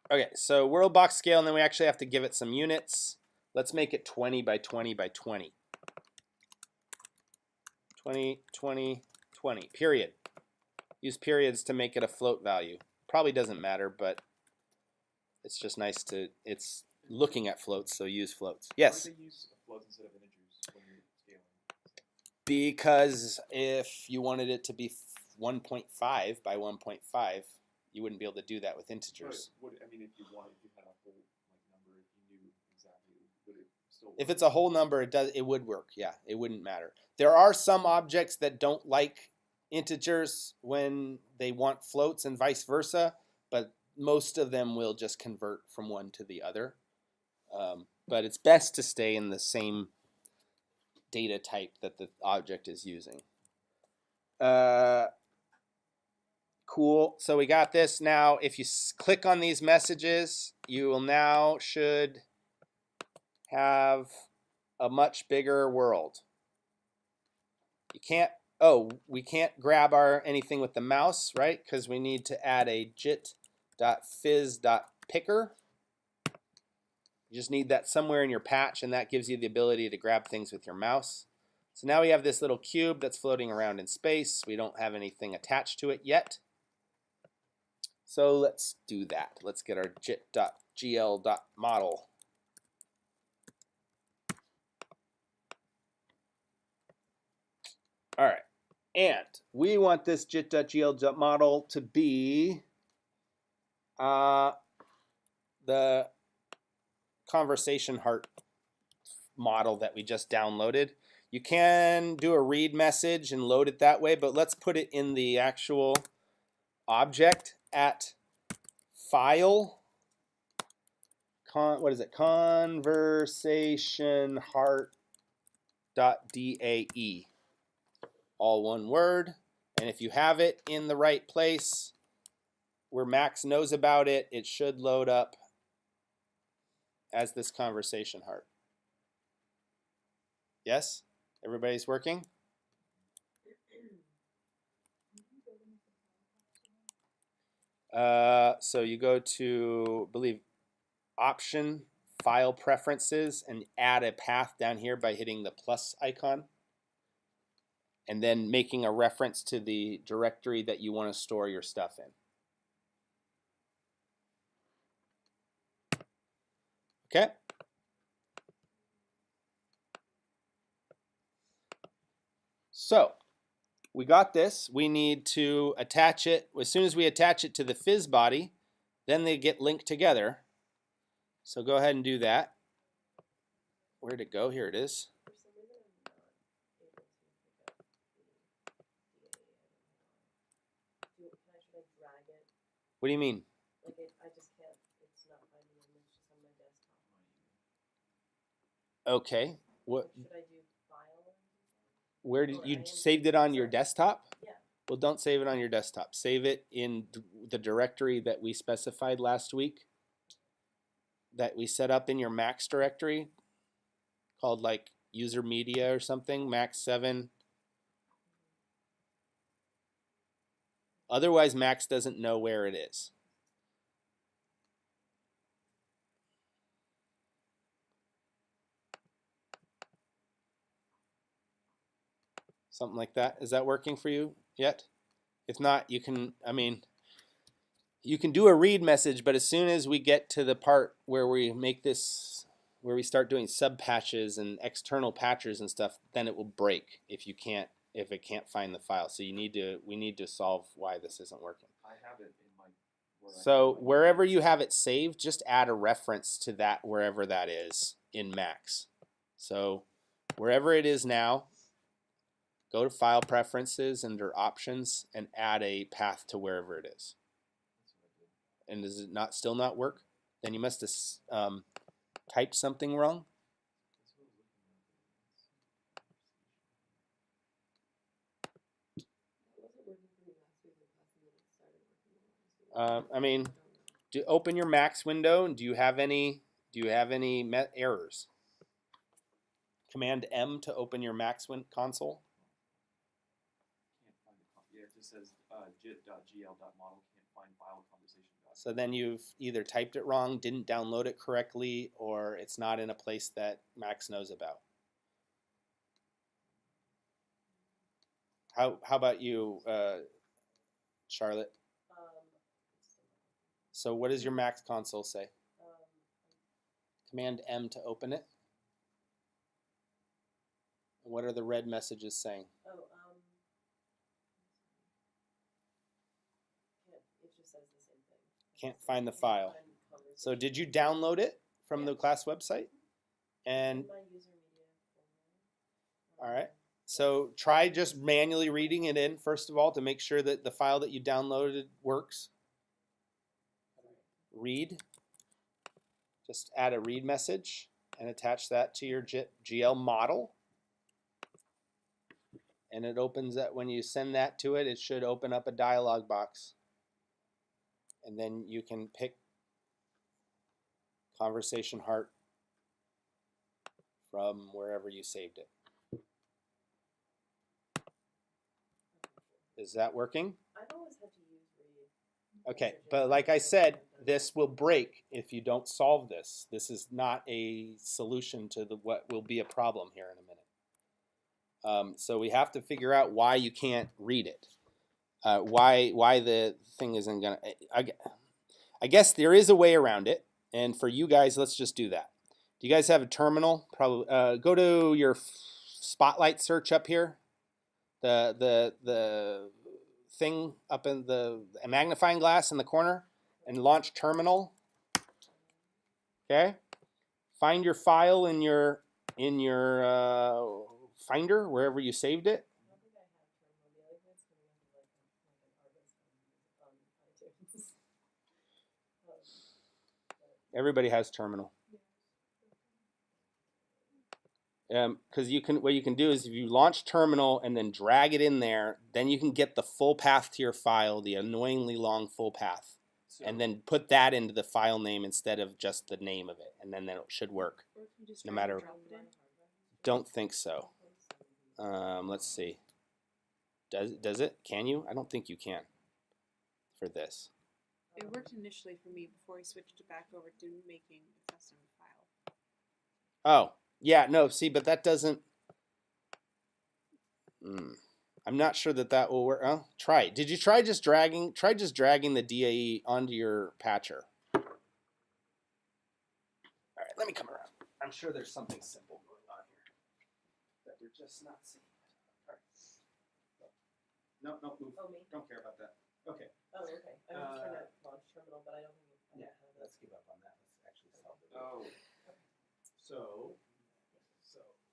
Speaker 1: Okay, so world box scale, and then we actually have to give it some units. Let's make it 20 by 20 by 20. 20, 20, 20, period. Use periods to make it a float value. Probably doesn't matter, but it's just nice to, it's looking at floats, so use floats. Yes?
Speaker 3: Why would they use floats instead of integers when you're scaling?
Speaker 1: Because if you wanted it to be 1.5 by 1.5, you wouldn't be able to do that with integers.
Speaker 3: But I mean, if you had a whole number, if you knew exactly, would it still work?
Speaker 1: If it's a whole number, it would work. Yeah, it wouldn't matter. There are some objects that don't like integers when they want floats and vice versa, but most of them will just convert from one to the other. But it's best to stay in the same data type that the object is using. Cool. So we got this. Now, if you click on these messages, you will now should have a much bigger world. You can't, we can't grab anything with the mouse, right? Because we need to add a jit.phys.picker. You just need that somewhere in your patch, and that gives you the ability to grab things with your mouse. So now we have this little cube that's floating around in space. We don't have anything attached to it yet. So let's do that. Let's get our jit.gl.model. All right, and we want this jit.gl.model to be the conversation heart model that we just downloaded. You can do a read message and load it that way, but let's put it in the actual object at file. What is it? Conversation heart.dae. All one word. And if you have it in the right place where Max knows about it, it should load up as this conversation heart. Yes? Everybody's working? So you go to, I believe, option, file preferences, and add a path down here by hitting the plus icon. And then making a reference to the directory that you want to store your stuff in. Okay? So, we got this. We need to attach it. As soon as we attach it to the phys body, then they get linked together. So go ahead and do that. Where'd it go? Here it is.
Speaker 2: For some reason, I'm not able to pick up should I drag it?
Speaker 1: What do you mean?
Speaker 2: Like I just can't. It's not finding it. It's just on my desktop.
Speaker 1: Okay. What?
Speaker 2: Like, should I do file?
Speaker 1: Where did
Speaker 2: Or
Speaker 1: you
Speaker 2: I am
Speaker 1: saved it on your
Speaker 2: sorry.
Speaker 1: desktop?
Speaker 2: Yeah.
Speaker 1: Well, don't save it on your desktop. Save it in the directory that we specified last week. That we set up in your Macs directory, called like user media or something, Mac 7. Otherwise, Max doesn't know where it is. Something like that. Is that working for you yet? If not, you can, I mean, you can do a read message, but as soon as we get to the part where we make this, where we start doing sub patches and external patchers and stuff, then it will break if it can't find the file. So we need to solve why this isn't working.
Speaker 3: I have it in my.
Speaker 1: So wherever you have it saved, just add a reference to that wherever that is in Max. So wherever it is now, go to File Preferences under Options and add a path to wherever it is. And does it still not work? Then you must have typed something wrong.
Speaker 2: It wasn't working for me last week. And then it started working last week.
Speaker 1: I mean, open your Max window and do you have any errors? Command M to open your Max console.
Speaker 3: Can't find the yeah, it just says jit.gl.model can't find file conversation.
Speaker 1: So then you've either typed it wrong, didn't download it correctly, or it's not in a place that Max knows about. How about you, Charlotte? So what does your Max console say? Command M to open it. What are the red messages saying?
Speaker 2: It just says the same thing.
Speaker 1: Can't find the file. So did you download it from the class website? And
Speaker 2: my user media folder.
Speaker 1: all right. So try just manually reading it in first of all to make sure that the file that you downloaded works. Read. Just add a read message and attach that to your GL model. And it opens that when you send that to it, it should open up a dialog box. And then you can pick Conversation Heart from wherever you saved it. Is that working?
Speaker 2: I've always had to use read.
Speaker 1: Okay, but like I said, this will break if you don't solve this. This is not a solution to what will be a problem here in a minute. So we have to figure out why you can't read it. Why the thing isn't gonna. I guess there is a way around it, and for you guys, let's just do that. Do you guys have a terminal? Probably. Go to your Spotlight search up here. The thing up in the magnifying glass in the corner, and launch terminal. Okay. Find your file in your Finder wherever you saved it.
Speaker 2: I don't think I have terminal. The other thing's coming up like an artist on iTunes.
Speaker 1: Everybody has terminal. Because what you can do is if you launch terminal and then drag it in there, then you can get the full path to your file, the annoyingly long full path, and then put that into the file name instead of just the name of it, and then it should work.
Speaker 4: Or if you just
Speaker 1: No
Speaker 4: drag and
Speaker 1: matter.
Speaker 4: drop it in.
Speaker 1: Don't think so. Let's see. Does it? Can you? I don't think you can. For this.
Speaker 4: It worked initially for me before I switched it back over to making a custom file.
Speaker 1: Oh, yeah, no, see, but that doesn't. I'm not sure that will work. Oh, try it. Did you try just dragging? Try just dragging the DAE onto your patcher. All right, let me come around. I'm sure there's something simple going on here that we're just not seeing. All right. No, move.
Speaker 2: Oh, me?
Speaker 1: Don't care about that. Okay.
Speaker 2: Oh, okay. I was trying to launch terminal, but I don't think I have it.
Speaker 1: Let's give up on that. Let's actually solve it.
Speaker 3: Oh.
Speaker 1: So what's going on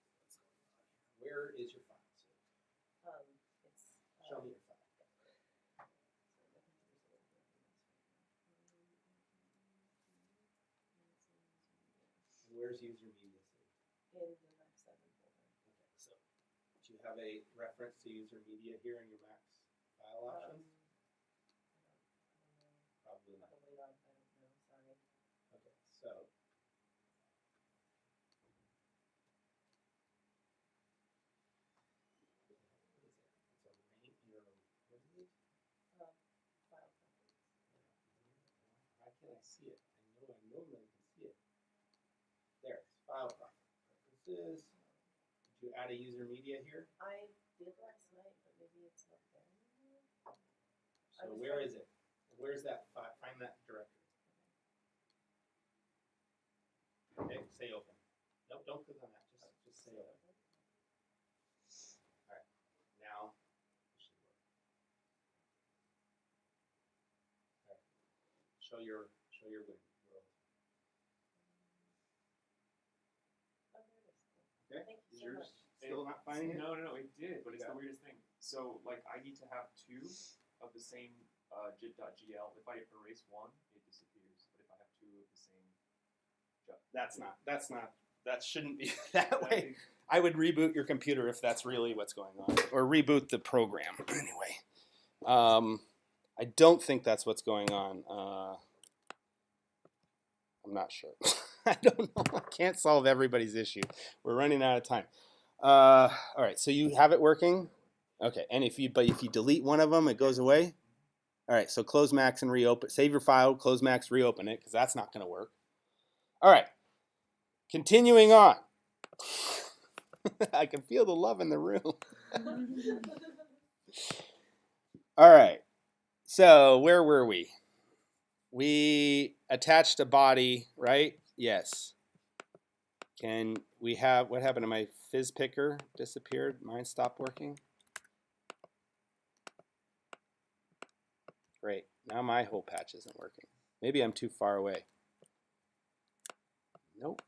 Speaker 1: here? Where is your file?
Speaker 2: It's
Speaker 1: Show me your file. Where's user media saved?
Speaker 2: In the Max 7 folder.
Speaker 1: Okay, so do you have a reference to user media here in your Max file options? Probably not.
Speaker 2: Probably not. I don't know. Sorry.
Speaker 1: Okay, so what is it? It's a rank. What is it?
Speaker 2: File preference.
Speaker 1: How can I see it? I normally can see it. There, it's file preferences. Did you add a user media here?
Speaker 2: I did last night, but maybe it's not there anymore.
Speaker 1: So where is it? Where's that file? Find that directory. Okay, say open. Nope, don't click on that. Just say open. All right, now it should work. All right. Show your world.
Speaker 2: Oh, there it is.
Speaker 1: Okay.
Speaker 2: Thank you
Speaker 3: Is
Speaker 2: so
Speaker 3: yours
Speaker 2: much.
Speaker 1: Still not finding it?
Speaker 3: No, it did, but it's
Speaker 1: Yeah.
Speaker 3: the weirdest thing. So, like, I need to have 2 of the same jit.gl. If I erase 1, it disappears. But if I have 2 of the same,
Speaker 1: That shouldn't be that
Speaker 3: I
Speaker 1: way.
Speaker 3: think-
Speaker 1: I would reboot your computer if that's really what's going on, or reboot the program. Anyway, I don't think that's what's going on. I'm not sure. I don't know. I can't solve everybody's issue. We're running out of time. All right, so you have it working. Okay, and if you delete one of them, it goes away. All right, so close Max and reopen. Save your file, close Max, reopen it, because that's not going to work. All right, continuing on. I can feel the love in the room. All right, so where were we? We attached a body, right? Yes. Can we have, what happened to my fizz picker? Disappeared, mine stopped working. Great, now my whole patch isn't working. Maybe I'm too far away. Nope.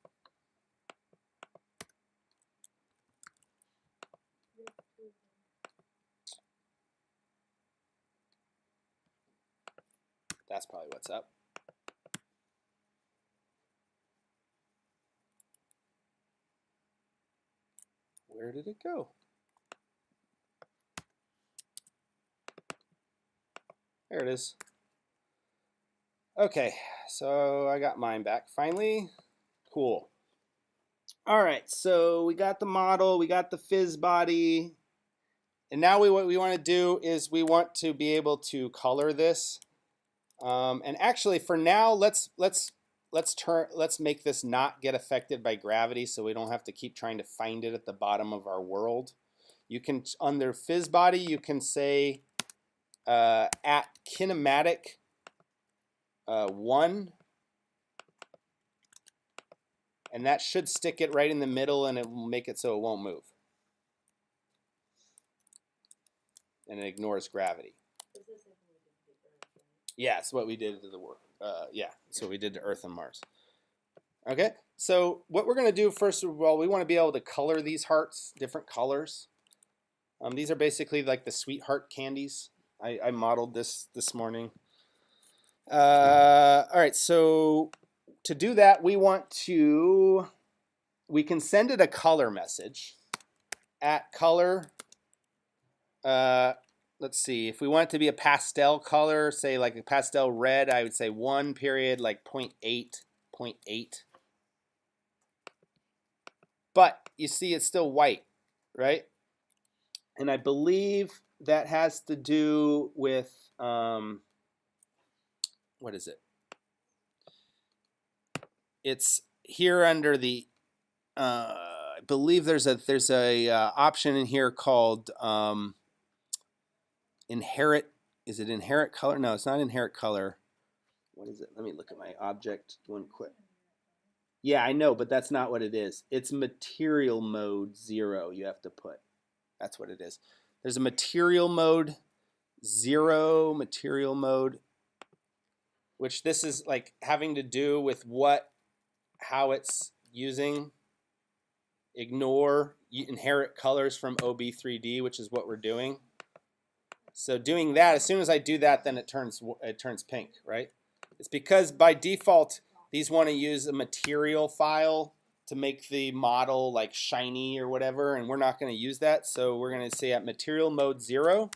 Speaker 1: That's probably what's up. Where did it go? There it is. Okay, so I got mine back finally. Cool. All right, so we got the model, we got the fizz body, and now what we want to do is we want to be able to color this. And actually, for now, let's make this not get affected by gravity, so we don't have to keep trying to find it at the bottom of our world. You can, under fizz body, you can say at kinematic 1, and that should stick it right in the middle, and it will make it so it won't move, and it ignores gravity.
Speaker 2: Is this something we did to the Earth, right?
Speaker 1: Yeah, it's what we did to the work. Yeah, so we did to Earth and Mars. Okay, so what we're going to do first of all, we want to be able to color these hearts different colors. These are basically like the sweetheart candies. I modeled this morning. All right, so to do that, we can send it a color message at color. Let's see, if we want it to be a pastel color, say like a pastel red, I would say 1 period, like 0.8. But you see it's still white, right? And I believe that has to do with, what is it? It's here under the, I believe there's a option in here called inherit. Is it inherit color? No, it's not inherit color. What is it? Let me look at my object one quick. Yeah, I know, but that's not what it is. It's material mode 0 you have to put. That's what it is. There's a material mode 0, material mode, which this is like having to do with how it's using. Ignore inherit colors from OB3D, which is what we're doing. So doing that, as soon as I do that, then it turns pink, right? It's because by default these want to use a material file to make the model like shiny or whatever, and we're not going to use that. So we're going to say at material mode 0,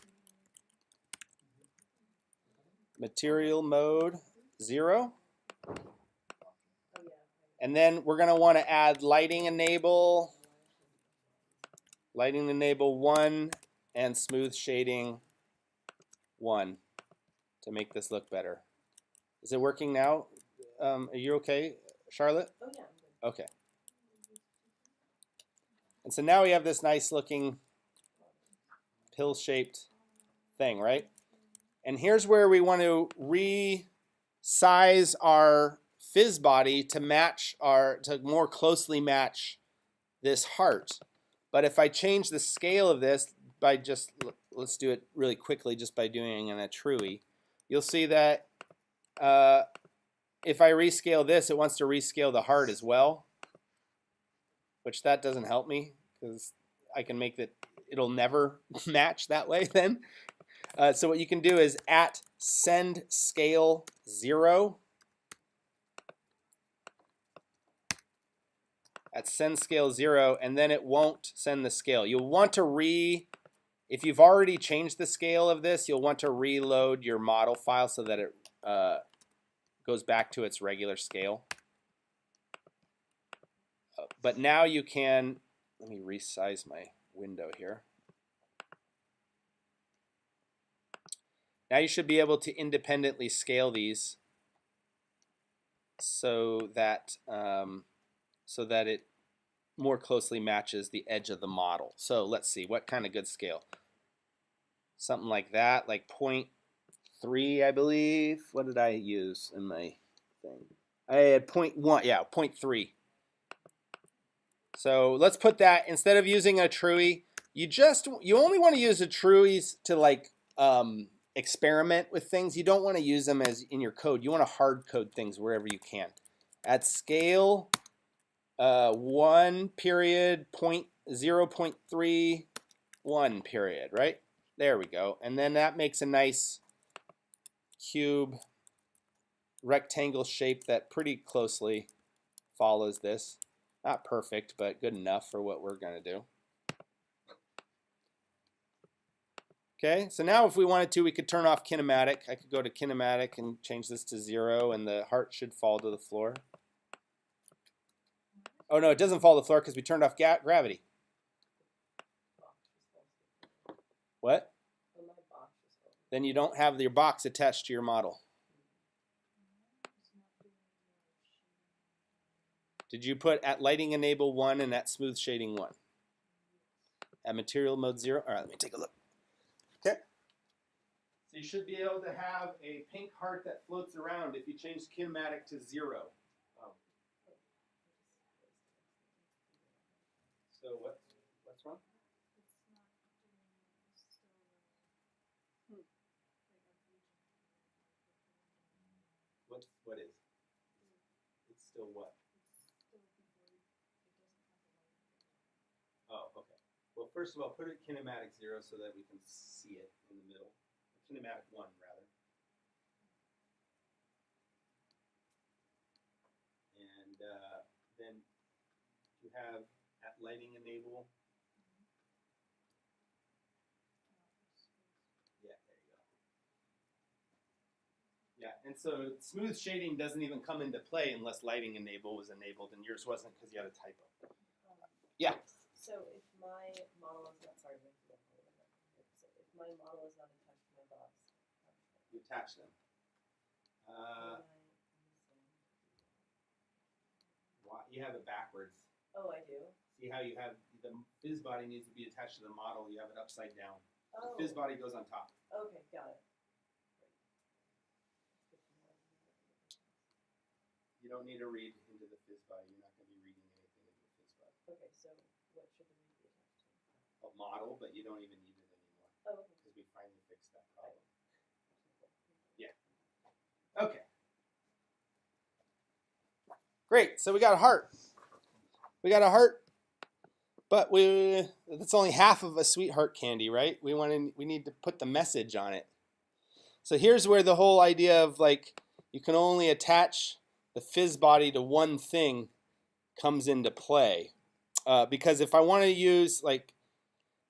Speaker 1: material mode 0.
Speaker 2: Oh yeah.
Speaker 1: And then we're going to want to add lighting enable 1 and smooth shading 1 to make this look better. Is it working now? Are you okay, Charlotte?
Speaker 2: Oh yeah. I'm good.
Speaker 1: Okay. And so now we have this nice looking pill-shaped thing, right? And here's where we want to resize our fizz body to more closely match this heart. But if I change the scale of this by let's do it really quickly just by doing an Trui, you'll see that if I rescale this, it wants to rescale the heart as well, which that doesn't help me because I can make it'll never match that way then. So what you can do is at send scale 0. At send scale 0, and then it won't send the scale. You'll want to if you've already changed the scale of this, you'll want to reload your model file so that it goes back to its regular scale. But now you can, let me resize my window here. Now you should be able to independently scale these so that it more closely matches the edge of the model. So let's see, what kind of good scale? Something like that, like 0.3, I believe. What did I use in my thing? I had 0.1, yeah, 0.3. So let's put that, instead of using a Trui, you only want to use a Truis to like experiment with things. You don't want to use them as in your code. You want to hard code things wherever you can. At scale 1 period 0.31 period, right? There we go. And then that makes a nice cube rectangle shape that pretty closely follows this. Not perfect, but good enough for what we're going to do. Okay, so now if we wanted to, we could turn off kinematic. I could go to kinematic and change this to 0, and the heart should fall to the floor. Oh no, it doesn't fall to the floor because we turned off gravity. What? Then you don't have your box attached to your model. Did you put at lighting enable 1 and at smooth shading 1? At material mode 0? All right, let me take a look. Okay. So you should be able to have a pink heart that floats around if you change kinematic to 0. So what's wrong? What is? It's still what? Oh, okay. Well, first of all, put it kinematic 0 so that we can see it in the middle. Kinematic 1, rather. And then you have at lighting enable. Yeah, there you go. Yeah, and so smooth shading doesn't even come into play unless lighting enable was enabled, and yours wasn't because you had a typo. Yeah.
Speaker 2: So if my model is not, sorry, if my model is not attached to my box,
Speaker 1: You attach them. You have it backwards.
Speaker 2: oh, I do.
Speaker 1: See how you have the fizz body needs to be attached to the model. You have it upside down.
Speaker 2: Oh.
Speaker 1: The fizz body goes on top.
Speaker 2: Okay, got it.
Speaker 1: You don't need to read into the fizz body. You're not going to be reading anything into the fizz body.
Speaker 2: Okay, so what should the read be attached to?
Speaker 1: A model, but you don't even need it anymore.
Speaker 2: Oh, okay.
Speaker 1: Because we finally fixed that problem. Yeah. Okay. Great. So we got a heart. We got a heart, but that's only half of a sweetheart candy, right? We need to put the message on it. So here's where the whole idea of like you can only attach the fizz body to one thing comes into play. Because if I want to use, like,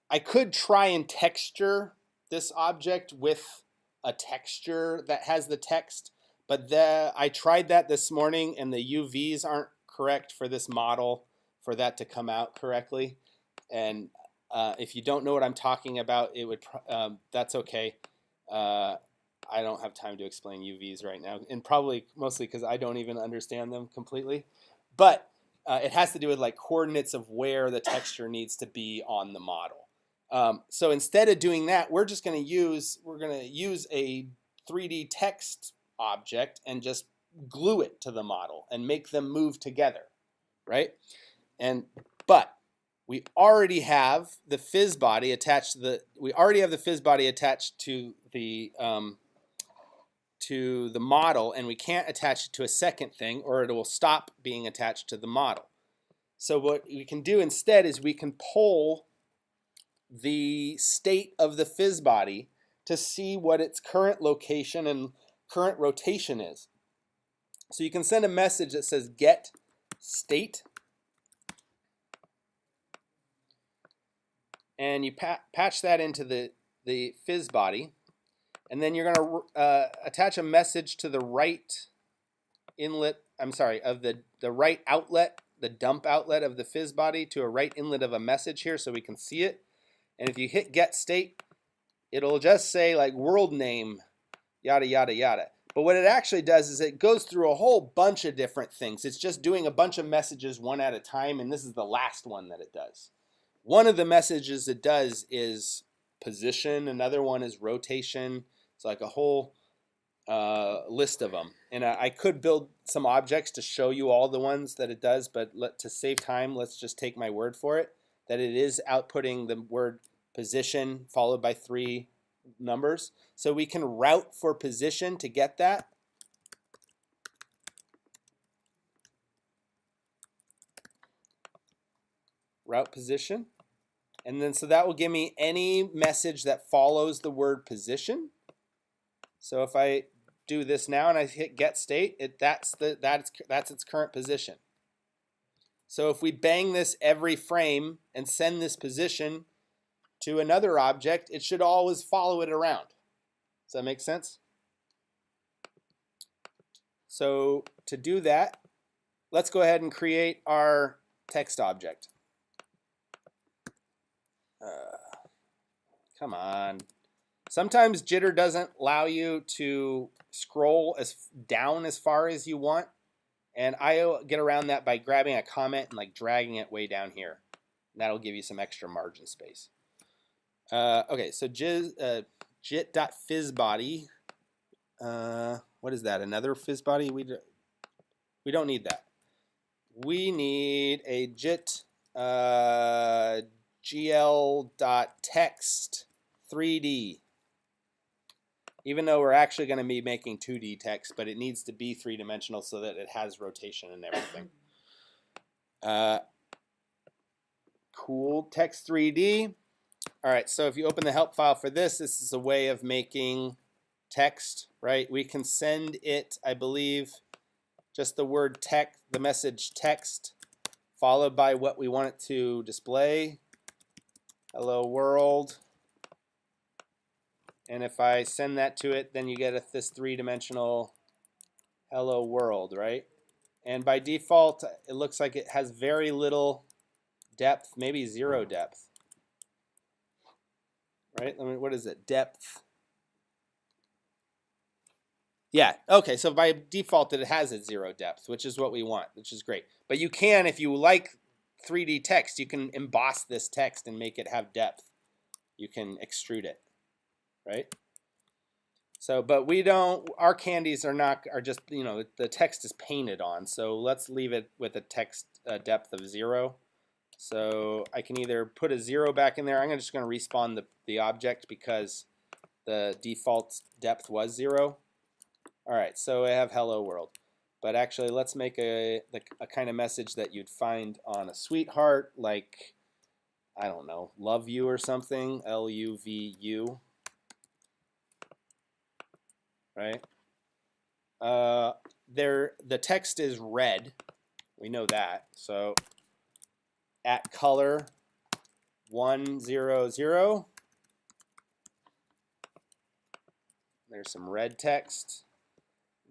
Speaker 1: I could try and texture this object with a texture that has the text, but I tried that this morning and the UVs aren't correct for this model for that to come out correctly. And if you don't know what I'm talking about, it would that's okay. I don't have time to explain UVs right now, and probably mostly because I don't even understand them completely. But it has to do with like coordinates of where the texture needs to be on the model. So instead of doing that, we're going to use a 3D text object and just glue it to the model and make them move together, right? But we already have the fizz body attached to the model, and we can't attach it to a second thing or it will stop being attached to the model. So what we can do instead is we can pull the state of the fizz body to see what its current location and current rotation is. So you can send a message that says get state, and you patch that into the fizz body, and then you're going to attach a message to the right inlet, of the right outlet, the dump outlet of the fizz body, to a right inlet of a message here so we can see it. And if you hit get state, it'll just say like world name, yada, yada, yada. But what it actually does is it goes through a whole bunch of different things. It's just doing a bunch of messages one at a time, and this is the last one that it does. One of the messages it does is position. Another one is rotation. It's like a whole list of them. And I could build some objects to show you all the ones that it does, but to save time, let's just take my word for it, that it is outputting the word position followed by 3 numbers. So we can route for position to get that. Route position. And then so that will give me any message that follows the word position. So if I do this now and I hit get state, that's its current position. So if we bang this every frame and send this position to another object, it should always follow it around. Does that make sense? So to do that, let's go ahead and create our text object. Come on. Sometimes jitter doesn't allow you to scroll down as far as you want, and I get around that by grabbing a comment and like dragging it way down here. And that'll give you some extra margin space. Okay, so jit.fizzbody. What is that? Another fizzbody? We don't need that. We need a jit gl.text 3D. Even though we're actually going to be making 2D text, but it needs to be 3-dimensional so that it has rotation and everything. Cool, text 3D. All right, so if you open the help file for this, this is a way of making text, right? We can send it, I believe, just the word text, the message text, followed by what we want it to display. Hello world. And if I send that to it, then you get this 3-dimensional hello world, right? And by default, it looks like it has very little depth, maybe 0 depth. Right? I mean, what is it? Depth. Yeah, okay, so by default it has a 0 depth, which is what we want, which is great. But you can, if you like 3D text, you can emboss this text and make it have depth. You can extrude it, right? So, but we don't, our candies are just, you know, the text is painted on. So let's leave it with a text depth of 0. So I can either put a 0 back in there. I'm just going to respawn the object because the default depth was 0. All right, so I have hello world. But actually, let's make a kind of message that you'd find on a sweetheart, like, I don't know, love you or something, LUVU. Right? The text is red. We know that. So at color 1, 0, 0. There's some red text.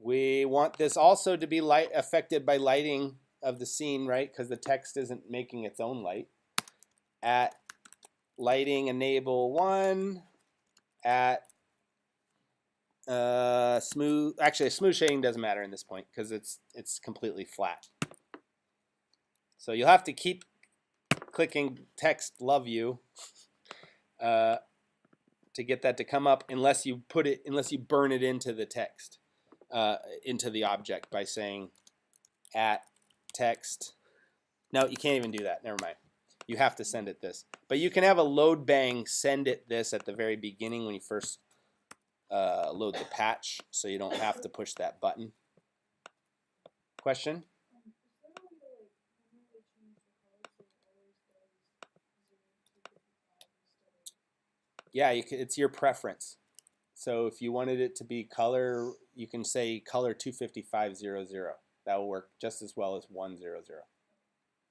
Speaker 1: We want this also to be affected by lighting of the scene, right? Because the text isn't making its own light. At lighting enable 1. At smooth. Actually, smooth shading doesn't matter in this point because it's completely flat. So you'll have to keep clicking text love you to get that to come up unless you burn it into the text, into the object by saying at text. No, you can't even do that. Never mind. You have to send it this. But you can have a load bang send it this at the very beginning when you first load the patch, so you don't have to push that button. Question? Yeah, it's your preference. So if you wanted it to be color, you can say color 25500. That will work just as well as 100.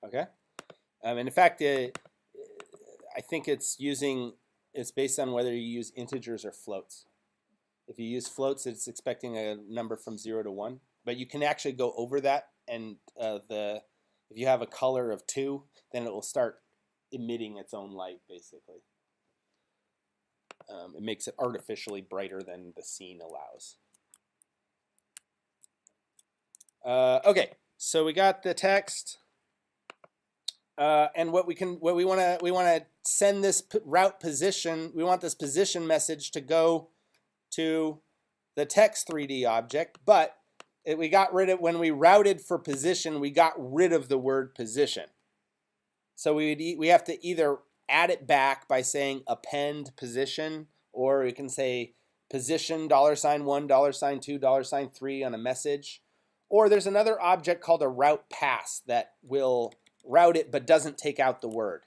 Speaker 1: Okay? And in fact, I think it's based on whether you use integers or floats. If you use floats, it's expecting a number from 0 to 1. But you can actually go over that, and if you have a color of 2, then it will start emitting its own light, basically. It makes it artificially brighter than the scene allows. Okay, so we got the text, and what we want to send this route position. We want this position message to go to the text 3D object, but we got rid of, when we routed for position, we got rid of the word position. So we have to either add it back by saying append position, or we can say position $1, $2, $3 on a message. Or there's another object called a route pass that will route it but doesn't take out the word.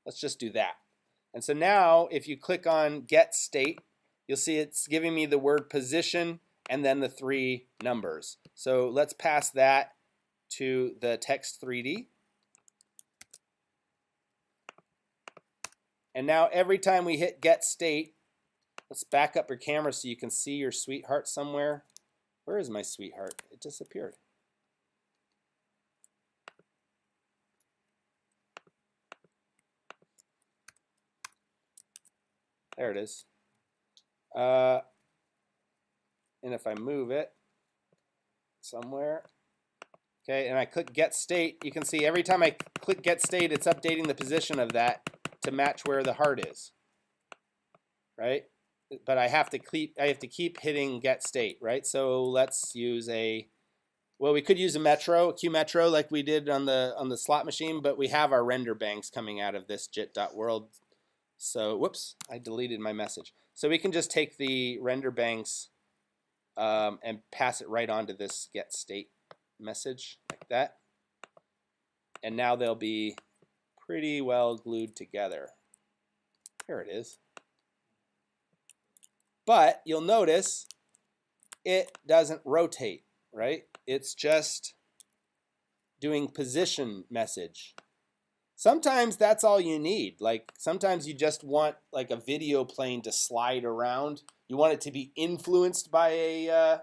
Speaker 1: Let's just do that. And so now if you click on get state, you'll see it's giving me the word position and then the 3 numbers. So let's pass that to the text 3D. And now every time we hit get state, let's back up your camera so you can see your sweetheart somewhere. Where is my sweetheart? It disappeared. There it is. And if I move it somewhere, okay, and I click get state, you can see every time I click get state, it's updating the position of that to match where the heart is, right? But I have to keep hitting get state, right? So let's use we could use a Q Metro like we did on the slot machine, but we have our render banks coming out of this jit.world. So whoops, I deleted my message. So we can just take the render banks and pass it right onto this get state message like that. And now they'll be pretty well glued together. Here it is. But you'll notice it doesn't rotate, right? It's just doing position message. Sometimes that's all you need. Like sometimes you just want like a video plane to slide around. You want it to be influenced by a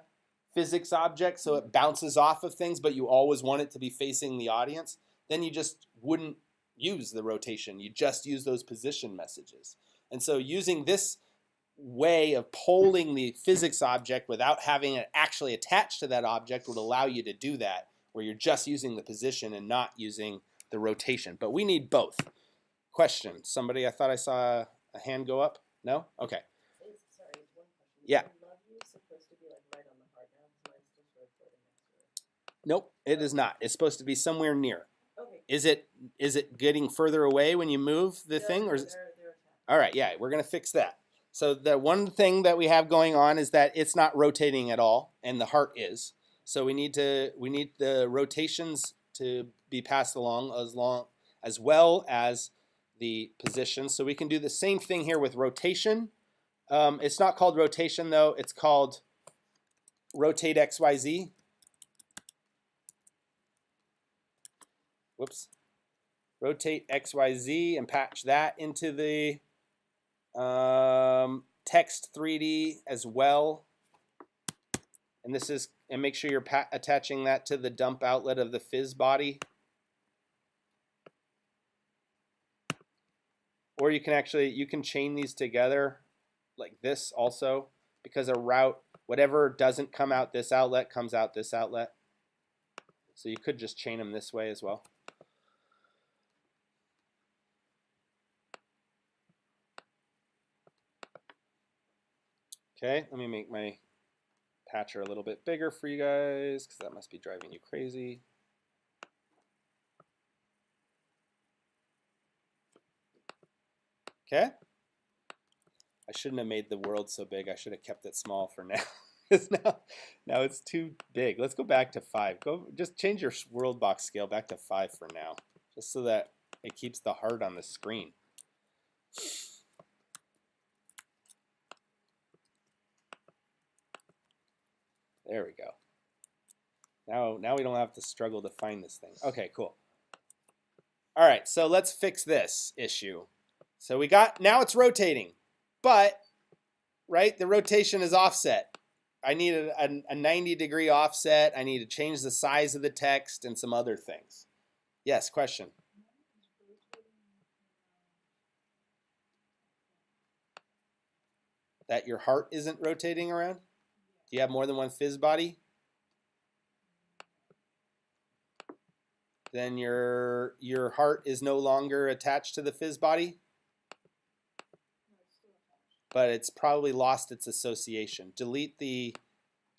Speaker 1: physics object so it bounces off of things, but you always want it to be facing the audience. Then you just wouldn't use the rotation. You just use those position messages. And so using this way of polling the physics object without having it actually attached to that object would allow you to do that, where you're just using the position and not using the rotation. But we need both. Question. Somebody, I thought I saw a hand go up. No? Okay.
Speaker 2: Sorry, one question.
Speaker 1: Yeah.
Speaker 2: Love you supposed to be like right on the heart now, because mine's just sort of floating next to it.
Speaker 1: Nope, it is not. It's supposed to be somewhere near.
Speaker 2: Okay.
Speaker 1: Is it getting further away when you move the thing? Or is
Speaker 2: they're attached.
Speaker 1: all right, yeah, we're going to fix that. So the one thing that we have going on is that it's not rotating at all, and the heart is. So we need the rotations to be passed along as well as the position. So we can do the same thing here with rotation. It's not called rotation though. It's called rotate XYZ. whoops, rotate XYZ and patch that into the text 3D as well. And this is, and make sure you're attaching that to the dump outlet of the fizz body. Or you can actually, you can chain these together like this also, because a route, whatever doesn't come out this outlet comes out this outlet. So you could just chain them this way as well. Okay, let me make my patcher a little bit bigger for you guys, because that must be driving you crazy. Okay. I shouldn't have made the world so big. I should have kept it small for now. Because now it's too big. Let's go back to 5. Just change your world box scale back to 5 for now, just so that it keeps the heart on the screen. There we go. Now we don't have to struggle to find this thing. Okay, cool. All right, so let's fix this issue. So we got, now it's rotating, but, right, the rotation is offset. I need a 90-degree offset. I need to change the size of the text and some other things. Yes, question? That your heart isn't rotating around? Do you have more than one fizz body? Then your heart is no longer attached to the fizz body? But it's probably lost its association. Delete the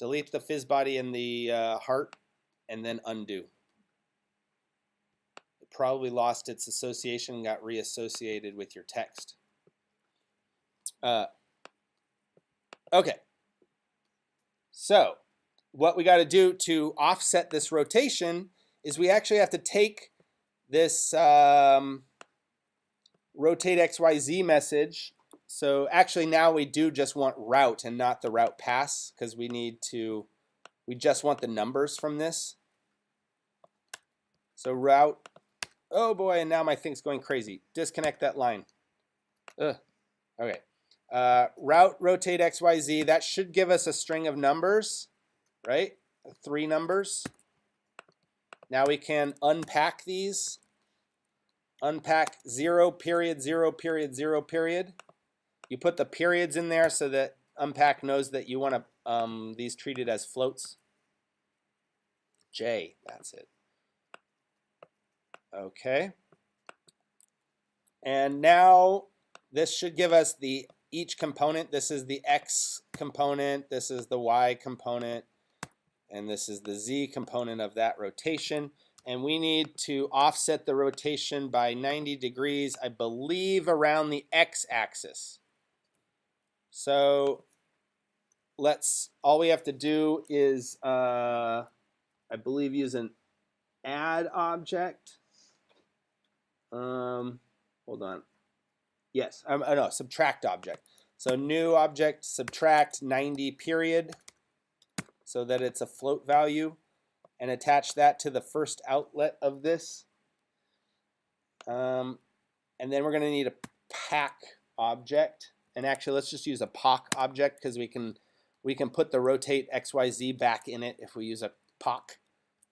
Speaker 1: fizz body and the heart, and then undo. It probably lost its association and got reassociated with your text. Okay. So what we got to do to offset this rotation is we actually have to take this rotate XYZ message. So actually now we do just want route and not the route pass, because we just want the numbers from this. So route, oh boy, and now my thing's going crazy. Disconnect that line. Ugh. Okay. Route rotate XYZ, that should give us a string of numbers, right? 3 numbers. Now we can unpack these. Unpack 0, period, 0, period, 0, period. You put the periods in there so that unpack knows that you want to these treated as floats. J, that's it. Okay. And now this should give us each component. This is the X component, this is the Y component, and this is the Z component of that rotation. And we need to offset the rotation by 90 degrees, I believe, around the X axis. So all we have to do is, I believe, use an add object. Hold on. Yes, no, subtract object. So new object, subtract 90 period, so that it's a float value, and attach that to the first outlet of this. And then we're going to need a pack object. And actually, let's just use a POC object, because we can put the rotate XYZ back in it if we use a POC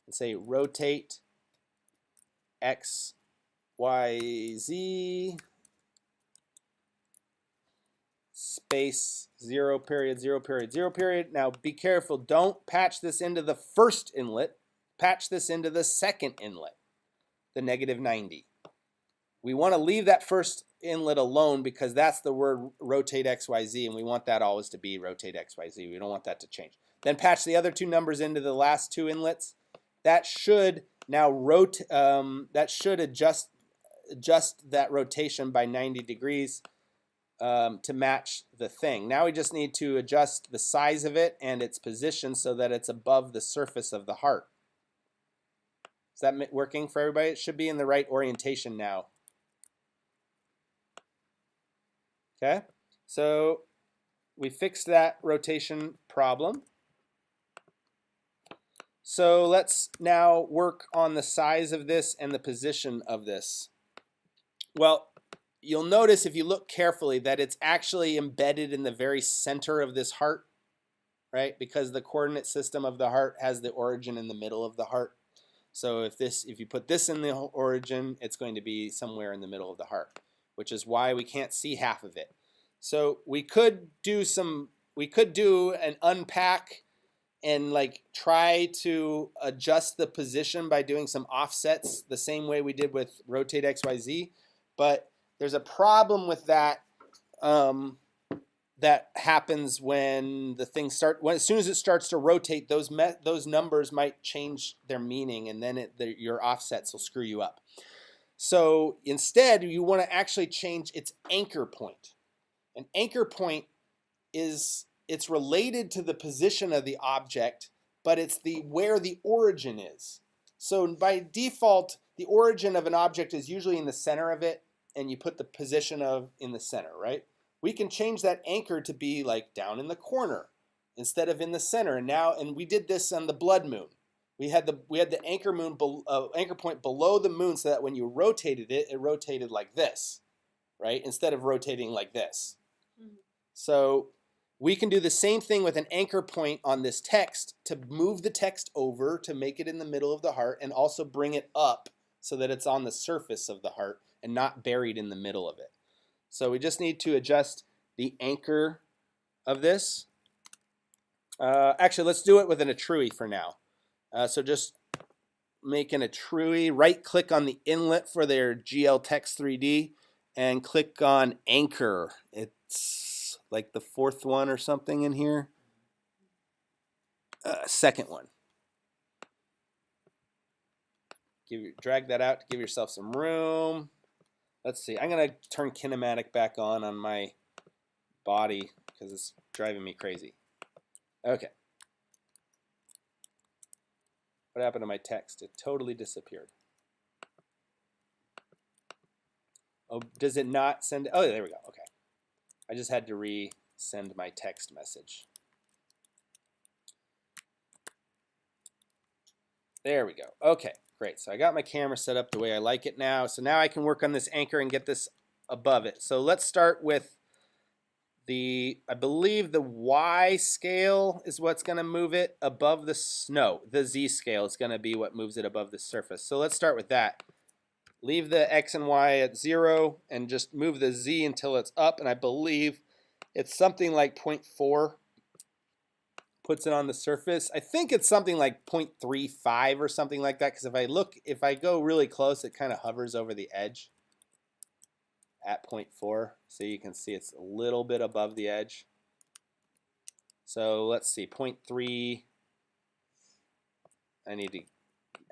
Speaker 1: and say rotate XYZ space 0, period, 0, period, 0, period. Now be careful, don't patch this into the first inlet, patch this into the second inlet, the -90. We want to leave that first inlet alone, because that's the word rotate XYZ, and we want that always to be rotate XYZ. We don't want that to change. Then patch the other 2 numbers into the last 2 inlets. That should now that should adjust that rotation by 90 degrees to match the thing. Now we just need to adjust the size of it and its position so that it's above the surface of the heart. Is that working for everybody? It should be in the right orientation now. Okay, so we fixed that rotation problem. So let's now work on the size of this and the position of this. Well, you'll notice if you look carefully that it's actually embedded in the very center of this heart, right? Because the coordinate system of the heart has the origin in the middle of the heart. So if you put this in the origin, it's going to be somewhere in the middle of the heart, which is why we can't see half of it. So we could do an unpack and like try to adjust the position by doing some offsets the same way we did with rotate XYZ, but there's a problem with that that happens when the thing as soon as it starts to rotate, those numbers might change their meaning, and then your offsets will screw you up. So instead, you want to actually change its anchor point. An anchor point it's related to the position of the object, but it's where the origin is. So by default, the origin of an object is usually in the center of it, and you put the position in the center, right? We can change that anchor to be like down in the corner instead of in the center. And we did this on the blood moon. We had the anchor point below the moon, so that when you rotated it, it rotated like this, right? Instead of rotating like this. Mm-hmm. So we can do the same thing with an anchor point on this text to move the text over to make it in the middle of the heart, and also bring it up so that it's on the surface of the heart and not buried in the middle of it. So we just need to adjust the anchor of this. Actually, let's do it with an attrui for now. So just make an attrui, right click on the inlet for their GL Text 3D and click on anchor. It's like the fourth one or something in here. Second one. Drag that out to give yourself some room. Let's see. I'm going to turn kinematic back on my body because it's driving me crazy. Okay. What happened to my text? It totally disappeared. Oh, does it not send? Oh, there we go. Okay. I just had to resend my text message. There we go. Okay, great. So I got my camera set up the way I like it now. So now I can work on this anchor and get this above it. So let's start with I believe the Y scale is what's going to move it above the the Z scale is going to be what moves it above the surface. So let's start with that. Leave the X and Y at 0 and just move the Z until it's up. And I believe it's something like 0.4 puts it on the surface. I think it's something like 0.35 or something like that, because if I go really close, it kind of hovers over the edge at 0.4. So you can see it's a little bit above the edge. So let's see, 0.3. I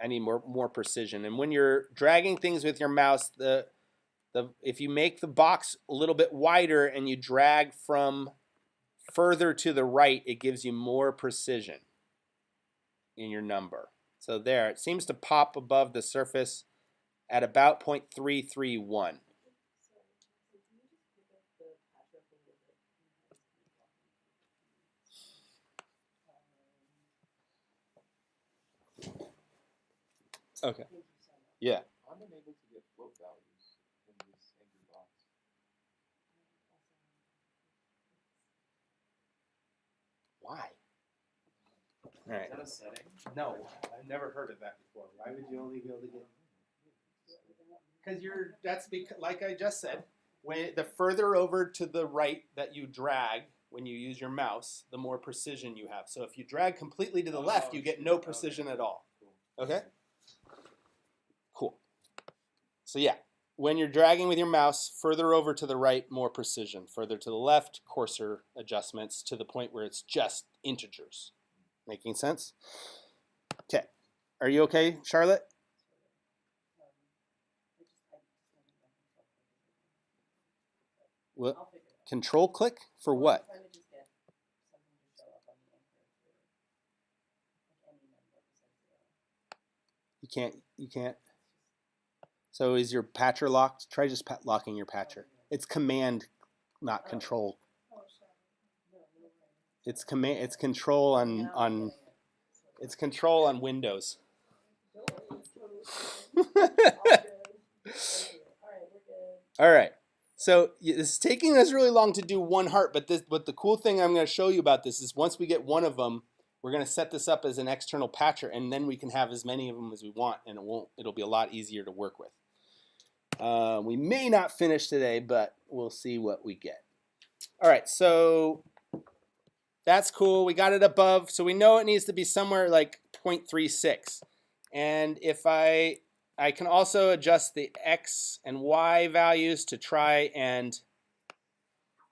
Speaker 1: need more precision. And when you're dragging things with your mouse, if you make the box a little bit wider and you drag from further to the right, it gives you more precision in your number. So there, it seems to pop above the surface at about 0.331. Okay. Yeah.
Speaker 3: I'm unable to get float values in this anchor box.
Speaker 1: Why? All right.
Speaker 3: Is that a setting?
Speaker 1: No, I've never heard of that before. Why would you only be able to get? Because like I just said, when the further over to the right that you drag when you use your mouse, the more precision you have. So if you drag completely to the left, you get no precision at all. Okay? Cool. So yeah, when you're dragging with your mouse, further over to the right, more precision. Further to the left, coarser adjustments to the point where it's just integers. Making sense? Okay. Are you okay, Charlotte? What? Control click for what? You can't. So is your patcher locked? Try just locking your patcher. It's command, not control. It's control on. It's Control on Windows.
Speaker 2: Don't worry, it's totally fine. All good. Thank you. All right, we're good.
Speaker 1: All right. So it's taking us really long to do one heart, but the cool thing I'm going to show you about this is once we get one of them, we're going to set this up as an external patcher, and then we can have as many of them as we want, and it'll be a lot easier to work with. We may not finish today, but we'll see what we get. All right, so that's cool. We got it above, so we know it needs to be somewhere like 0.36. And if I can also adjust the X and Y values to try and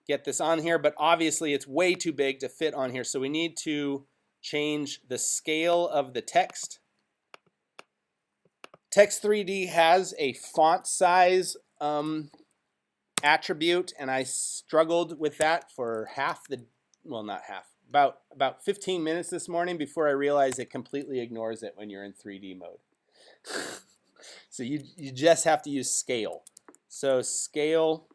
Speaker 1: get this on here, but obviously it's way too big to fit on here, so we need to change the scale of the text. Text 3D has a font size attribute, and I struggled with that for about 15 minutes this morning before I realized it completely ignores it when you're in 3D mode. So you just have to use scale. So scale,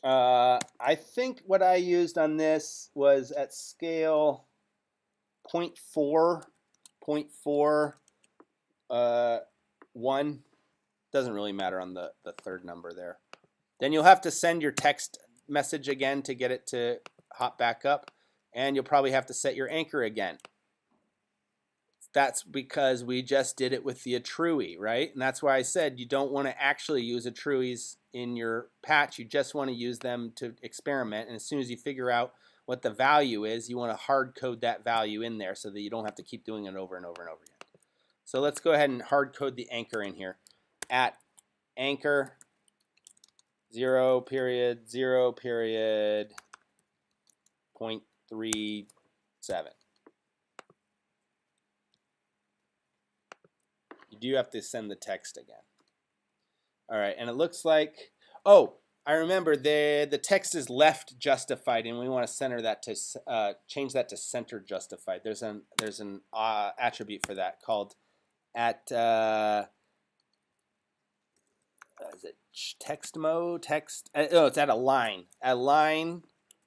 Speaker 1: I think what I used on this was at scale 0.4, 1. Doesn't really matter on the third number there. Then you'll have to send your text message again to get it to hop back up, and you'll probably have to set your anchor again. That's because we just did it with the attrui, right? And that's why I said you don't want to actually use attruis in your patch. You just want to use them to experiment. And as soon as you figure out what the value is, you want to hard code that value in there so that you don't have to keep doing it over and over and over again. So let's go ahead and hard code the anchor in here. At anchor 0 period 0 period 0.37. You do have to send the text again. All right, and it looks like, oh, I remember the text is left justified, and we want to center that to change that to center justified. There's an attribute for that called at is it text mode text? Oh, it's at line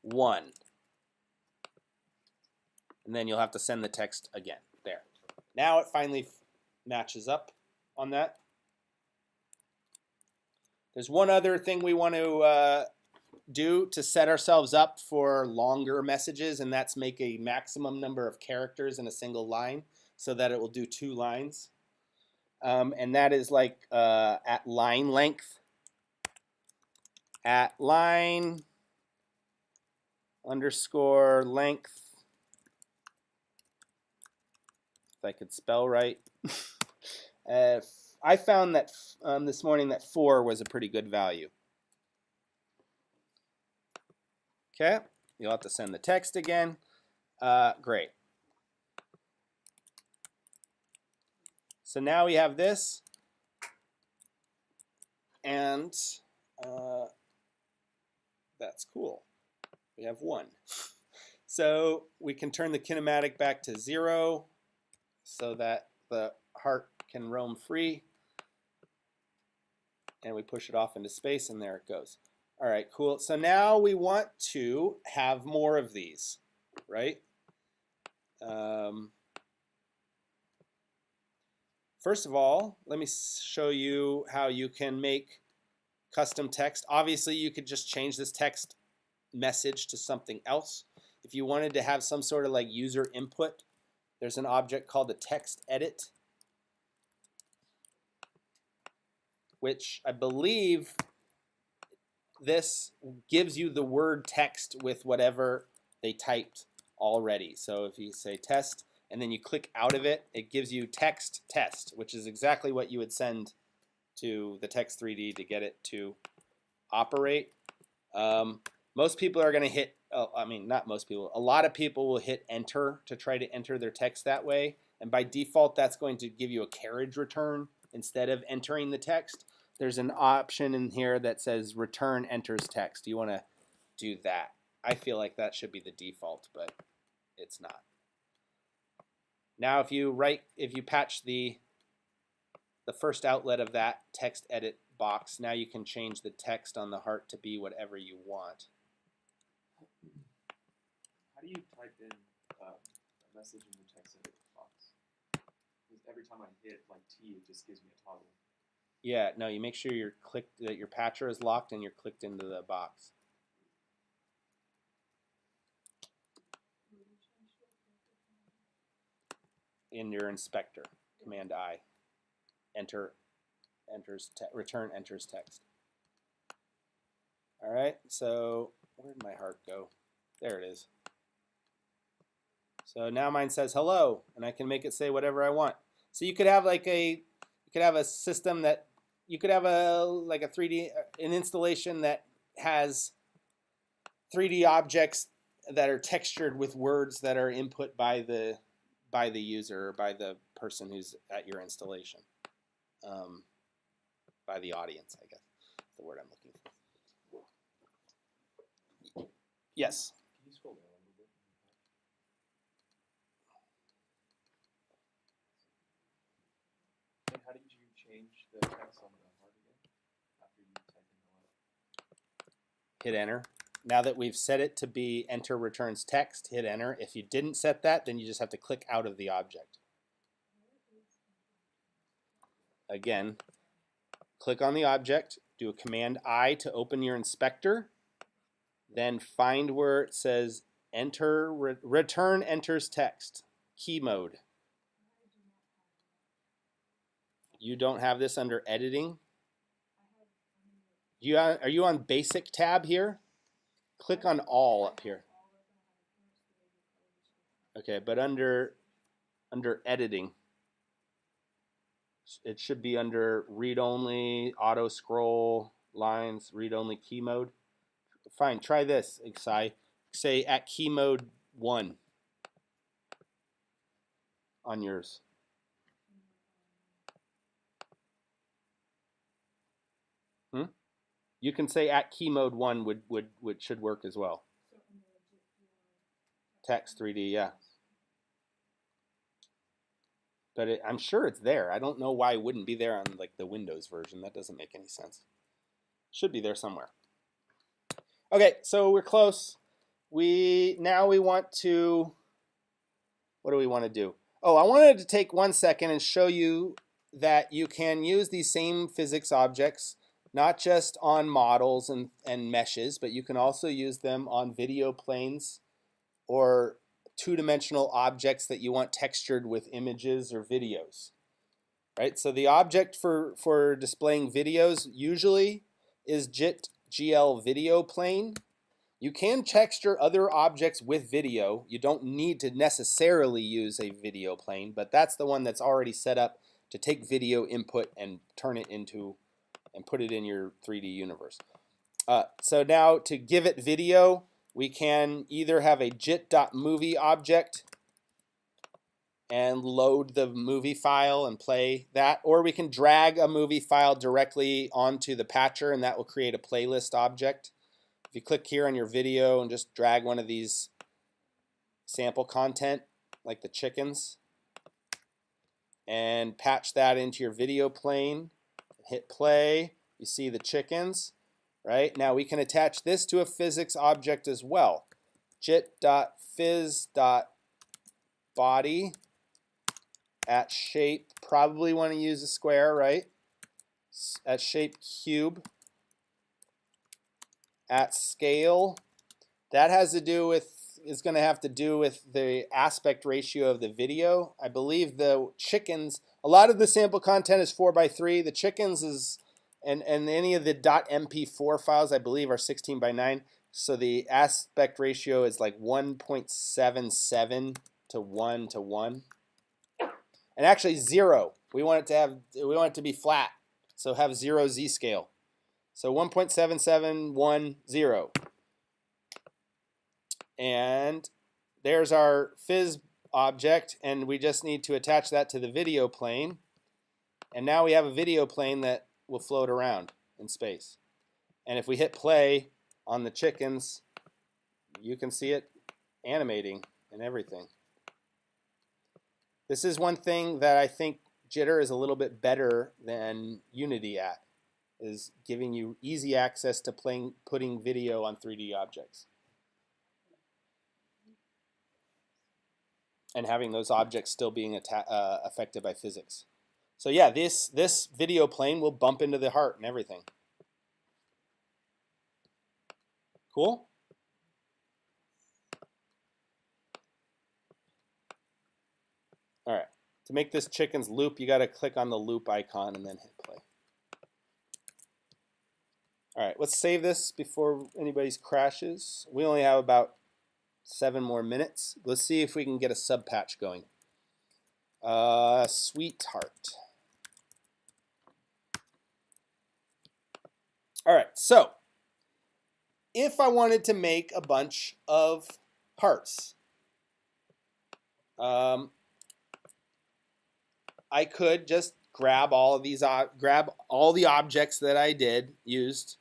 Speaker 1: 1, and then you'll have to send the text again. There. Now it finally matches up on that. There's one other thing we want to do to set ourselves up for longer messages, and that's make a maximum number of characters in a single line so that it will do 2 lines. And that is like at line length. At line underscore length. If I could spell right. I found that this morning that 4 was a pretty good value. Okay, you'll have to send the text again. Great. So now we have this, and that's cool. We have 1. So we can turn the kinematic back to 0 so that the heart can roam free. And we push it off into space, and there it goes. All right, cool. So now we want to have more of these, right? First of all, let me show you how you can make custom text. Obviously, you could just change this text message to something else. If you wanted to have some sort of like user input, there's an object called a text edit, which I believe this gives you the word text with whatever they typed already. So if you say test and then you click out of it, it gives you text test, which is exactly what you would send to the text 3D to get it to operate. Most people are going to hit, not most people, a lot of people will hit enter to try to enter their text that way. And by default, that's going to give you a carriage return instead of entering the text. There's an option in here that says return enters text. You want to do that. I feel like that should be the default, but it's not. Now if you patch the first outlet of that text edit box, now you can change the text on the heart to be whatever you want.
Speaker 3: How do you type in message in the text edit box. Because every time I hit like T, it just gives me a toggle.
Speaker 1: Yeah, no, you make sure you're clicked, that your patcher is locked and you're clicked into the box. In your inspector, Command I, return enters text. All right, so where did my heart go? There it is. So now mine says hello, and I can make it say whatever I want. So you could have like a system that you could have like a 3D an installation that has 3D objects that are textured with words that are input by the user or by the person who's at your installation, by the audience, I guess is the word I'm looking for. Yes.
Speaker 3: Can you scroll down a little bit? And how did you change the text on the heart again after you type in hello?
Speaker 1: Hit enter. Now that we've set it to be enter returns text, hit enter. If you didn't set that, then you just have to click out of the object. Again, click on the object, do a Command I to open your inspector, then find where it says enter return enters text, key mode. You don't have this under editing? Are you on basic tab here? Click on all up here. Okay, but under editing, it should be under read only, auto scroll, lines, read only key mode. Fine, try this, say at key mode 1 on yours. You can say at key mode 1 would should work as well. Text 3D, yeah. But I'm sure it's there. I don't know why it wouldn't be there on like the Windows version. That doesn't make any sense. Should be there somewhere. Okay, so we're close. Now we want to, what do we want to do? Oh, I wanted to take 1 second and show you that you can use these same physics objects not just on models and meshes, but you can also use them on video planes or two-dimensional objects that you want textured with images or videos. Right? So the object for displaying videos usually is JIT-GL video plane. You can texture other objects with video. You don't need to necessarily use a video plane, but that's the one that's already set up to take video input and turn it into and put it in your 3D universe. So now to give it video, we can either have a JIT.movie object and load the movie file and play that, or we can drag a movie file directly onto the patcher and that will create a playlist object. If you click here on your video and just drag one of these sample content, like the chickens, and patch that into your video plane, hit play, you see the chickens, right? Now we can attach this to a physics object as well. JIT.phys.body at shape, probably want to use a square, right? At shape cube. At scale, that has to do with, is going to have to do with the aspect ratio of the video. I believe the chickens, a lot of the sample content is 4:3. The chickens is, and any of the .mp4 files I believe are 16:9. So the aspect ratio is like 1.77 to 1 to 1. And actually 0. We want it to be flat. So have 0 z-scale. So 1.7710. And there's our phys object, and we just need to attach that to the video plane. And now we have a video plane that will float around in space. And if we hit play on the chickens, you can see it animating and everything. This is one thing that I think Jitter is a little bit better than Unity at, is giving you easy access to putting video on 3D objects. and having those objects still being affected by physics. So yeah, this video plane will bump into the heart and everything. Cool? All right. To make this chicken's loop, you got to click on the loop icon and then hit play. All right, let's save this before anybody's crashes. We only have about 7 more minutes. Let's see if we can get a sub patch going. Sweetheart. All right, so if I wanted to make a bunch of hearts, I could just grab all of these, grab all the objects that I used,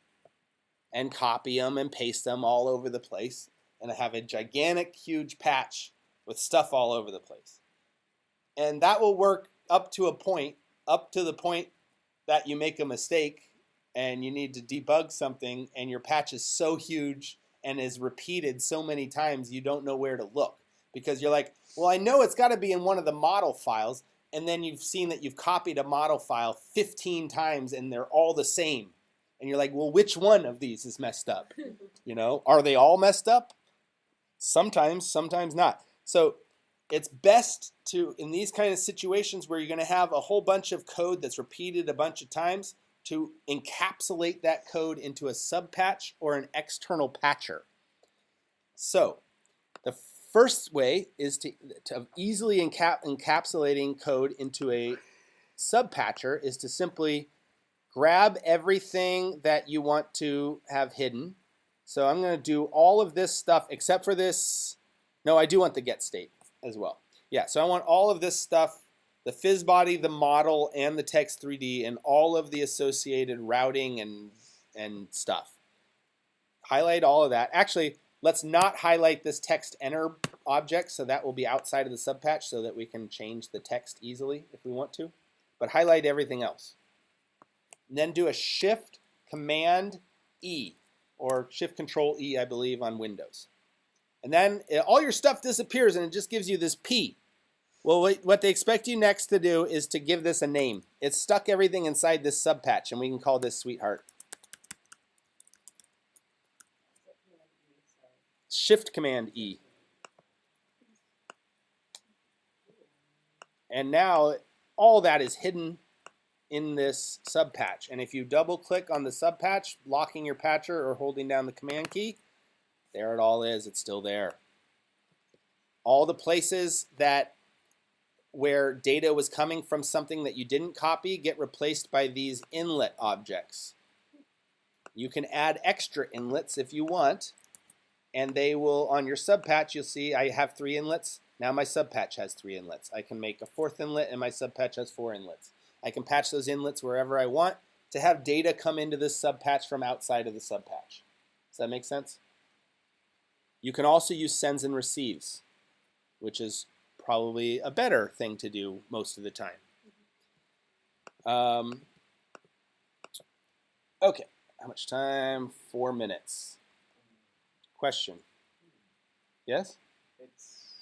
Speaker 1: and copy them and paste them all over the place, and I have a gigantic, huge patch with stuff all over the place. And that will work up to the point that you make a mistake and you need to debug something, and your patch is so huge and is repeated so many times you don't know where to look, because you're like, well, I know it's got to be in one of the model files, and then you've seen that you've copied a model file 15 times and they're all the same. And you're like, well, which one of these is messed up? You know, are they all messed up? Sometimes, sometimes not. So it's best to, in these kind of situations where you're going to have a whole bunch of code that's repeated a bunch of times, to encapsulate that code into a subpatch or an external patcher. So the first way is to easily encapsulating code into a subpatcher is to simply grab everything that you want to have hidden. So I'm going to do all of this stuff except for this. No, I do want the get state as well. Yeah, so I want all of this stuff, the phys body, the model, and the text 3D, and all of the associated routing and stuff. Highlight all of that. Actually, let's not highlight this text enter object, so that will be outside of the subpatch so that we can change the text easily if we want to. But highlight everything else. And then do a Shift Command E, or Shift Control E, I believe, on Windows. And then all your stuff disappears and it just gives you this P. Well, what they expect you next to do is to give this a name. It's stuck everything inside this subpatch, and we can call this Sweetheart. Shift Command E. And now all that is hidden in this subpatch. And if you double click on the subpatch, locking your patcher or holding down the command key, there it all is. It's still there. All the places where data was coming from something that you didn't copy get replaced by these inlet objects. You can add extra inlets if you want, and they will, on your subpatch, you'll see I have 3 inlets. Now my subpatch has 3 inlets. I can make a 4th inlet, and my subpatch has 4 inlets. I can patch those inlets wherever I want to have data come into this subpatch from outside of the subpatch. Does that make sense? You can also use sends and receives, which is probably a better thing to do most of the time. Okay, how much time? 4 minutes. Question? Yes?
Speaker 3: It's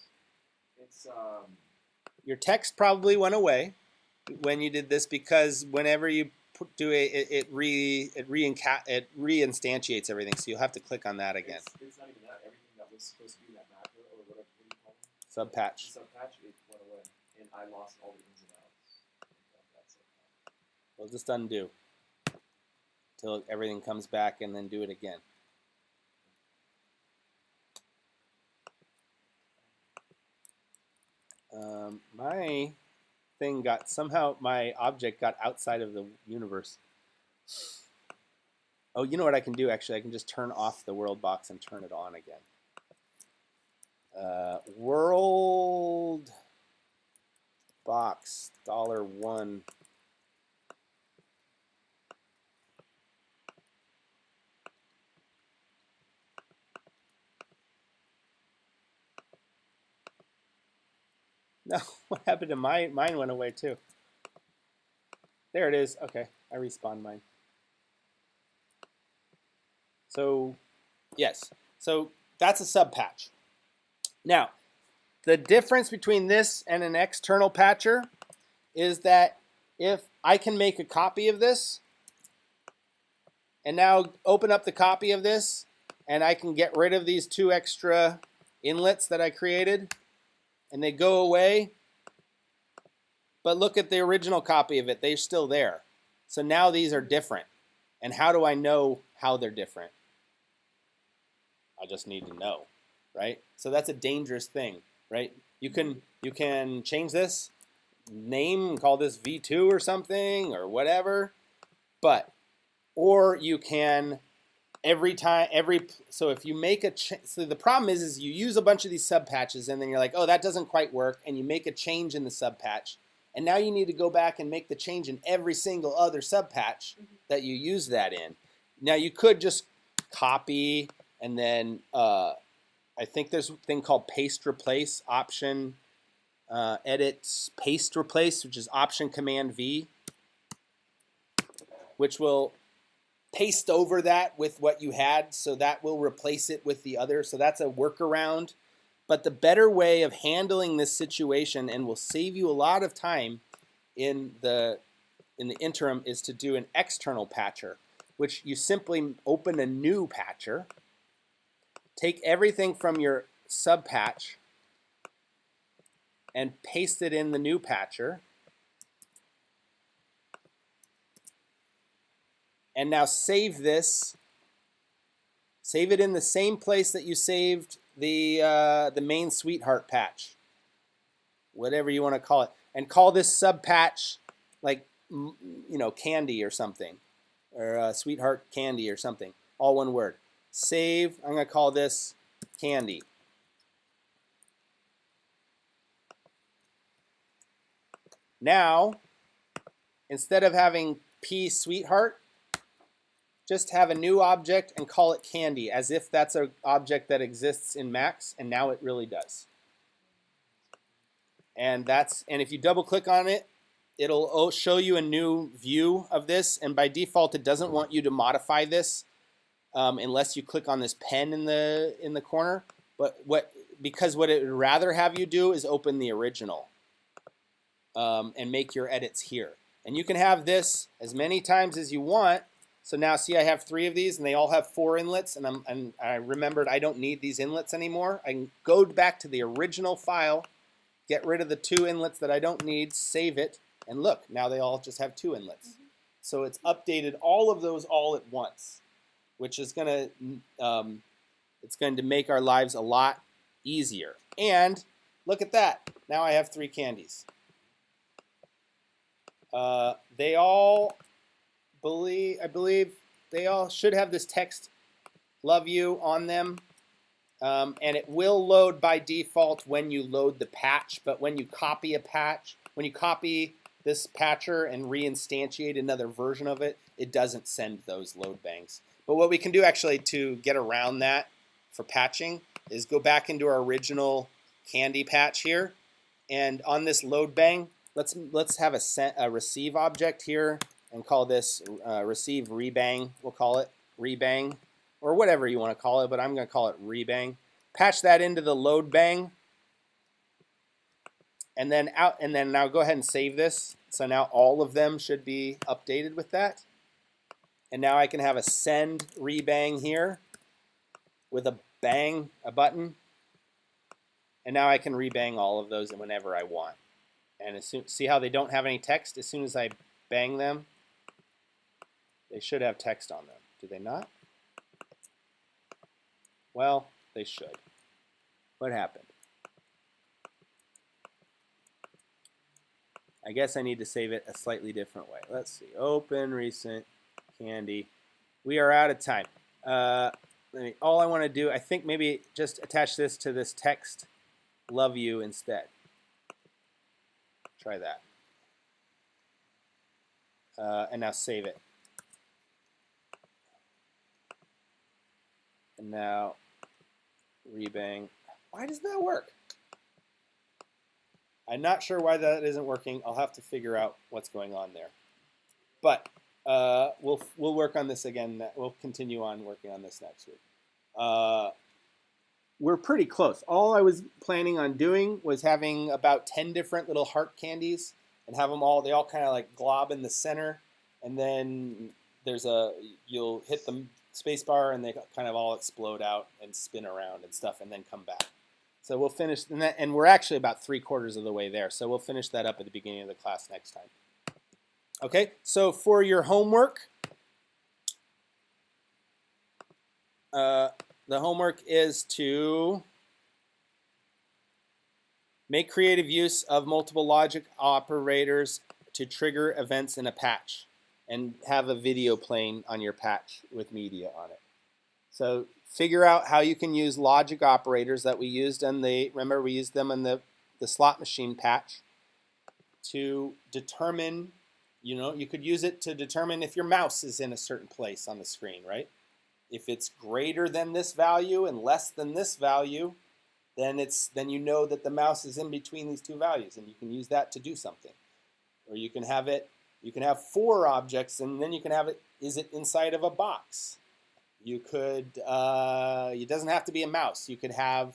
Speaker 1: Your text probably went away when you did this, because whenever you do it reinstantiates everything, so you'll have to click on that again.
Speaker 3: It's not even that. Everything that was supposed to be that macro or whatever, what do you call it?
Speaker 1: Subpatch.
Speaker 3: Subpatch, it went away, and I lost all the ins and outs of that subpatch.
Speaker 1: We'll just undo until everything comes back, and then do it again. My thing somehow my object got outside of the universe. Oh, you know what I can do? Actually, I can just turn off the world box and turn it on again. World box $1. No, what happened to mine? Mine went away too. There it is. Okay, I respawned mine. So, yes. So that's a subpatch. Now, the difference between this and an external patcher is that if I can make a copy of this, and now open up the copy of this, and I can get rid of these 2 extra inlets that I created, and they go away. But look at the original copy of it. They're still there. So now these are different. And how do I know how they're different? I just need to know, right? So that's a dangerous thing, right? You can change this name, call this V2 or something or whatever, or you can so if you make so the problem is you use a bunch of these sub patches and then you're like, oh, that doesn't quite work, and you make a change in the sub patch, and now you need to go back and make the change in every single other sub patch that you use that in. Now you could just copy and then I think there's a thing called paste replace, option edit paste replace, which is option command V, which will paste over that with what you had, so that will replace it with the other. So that's a workaround. But the better way of handling this situation, and will save you a lot of time in the interim, is to do an external patcher, which you simply open a new patcher, take everything from your sub patch and paste it in the new patcher. And now save this. Save it in the same place that you saved the main sweetheart patch, whatever you want to call it, and call this sub patch like candy or something, or sweetheart candy or something, all one word. Save. I'm going to call this candy. Now, instead of having P sweetheart, just have a new object and call it candy, as if that's an object that exists in Max, and now it really does. And if you double click on it, it'll show you a new view of this, and by default it doesn't want you to modify this unless you click on this pen in the corner. But because what it would rather have you do is open the original and make your edits here. And you can have this as many times as you want. So now see, I have 3 of these, and they all have 4 inlets, and I remembered I don't need these inlets anymore. I can go back to the original file, get rid of the 2 inlets that I don't need, save it, and look, now they all just have 2 inlets. So it's updated all of those all at once, which is going to make our lives a lot easier. And look at that. Now I have 3 candies. They all... I believe they all should have this text "love you" on them, and it will load by default when you load the patch. But when you copy when you copy this patcher and reinstantiate another version of it, it doesn't send those load bangs. But what we can do actually to get around that for patching is go back into our original candy patch here, and on this load bang, let's have a receive object here. And call this receive rebang. We'll call it rebang, or whatever you want to call it, but I'm going to call it rebang. Patch that into the load bang, and then now go ahead and save this. So now all of them should be updated with that. And now I can have a send rebang here with a button, and now I can rebang all of those whenever I want. And see how they don't have any text? As soon as I bang them, they should have text on them. Do they not? Well, they should. What happened? I guess I need to save it a slightly different way. Let's see. Open recent candy. We are out of time. All I want to do, I think maybe just attach this to this text, "love you" instead. Try that. And now save it. And now rebang. Why doesn't that work? I'm not sure why that isn't working. I'll have to figure out what's going on there. But we'll work on this again. We'll continue on working on this next week. we're pretty close. All I was planning on doing was having about 10 different little heart candies and have them all, they all kind of like glob in the center. And then you'll hit the space bar and they kind of all explode out and spin around and stuff and then come back. So we'll finish, and we're actually about 3/4 of the way there. So we'll finish that up at the beginning of the class next time. Okay, so for your homework, the homework is to make creative use of multiple logic operators to trigger events in a patch and have a video playing on your patch with media on it. So figure out how you can use logic operators that we used in remember we used them in the slot machine patch to determine, you could use it to determine if your mouse is in a certain place on the screen, right? If it's greater than this value and less than this value, then you know that the mouse is in between these two values, and you can use that to do something. Or you can have 4 objects, and then you can have is it inside of a box? You could, it doesn't have to be a mouse. You could have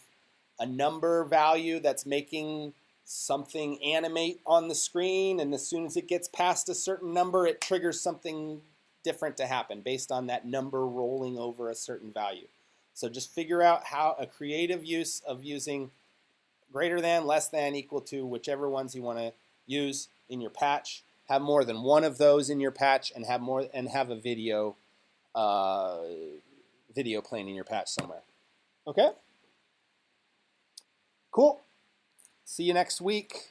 Speaker 1: a number value that's making something animate on the screen, and as soon as it gets past a certain number, it triggers something different to happen based on that number rolling over a certain value. So just figure out how a creative use of using greater than, less than, equal to, whichever ones you want to use in your patch. Have more than one of those in your patch, and have a video playing in your patch somewhere. Okay? Cool. See you next week.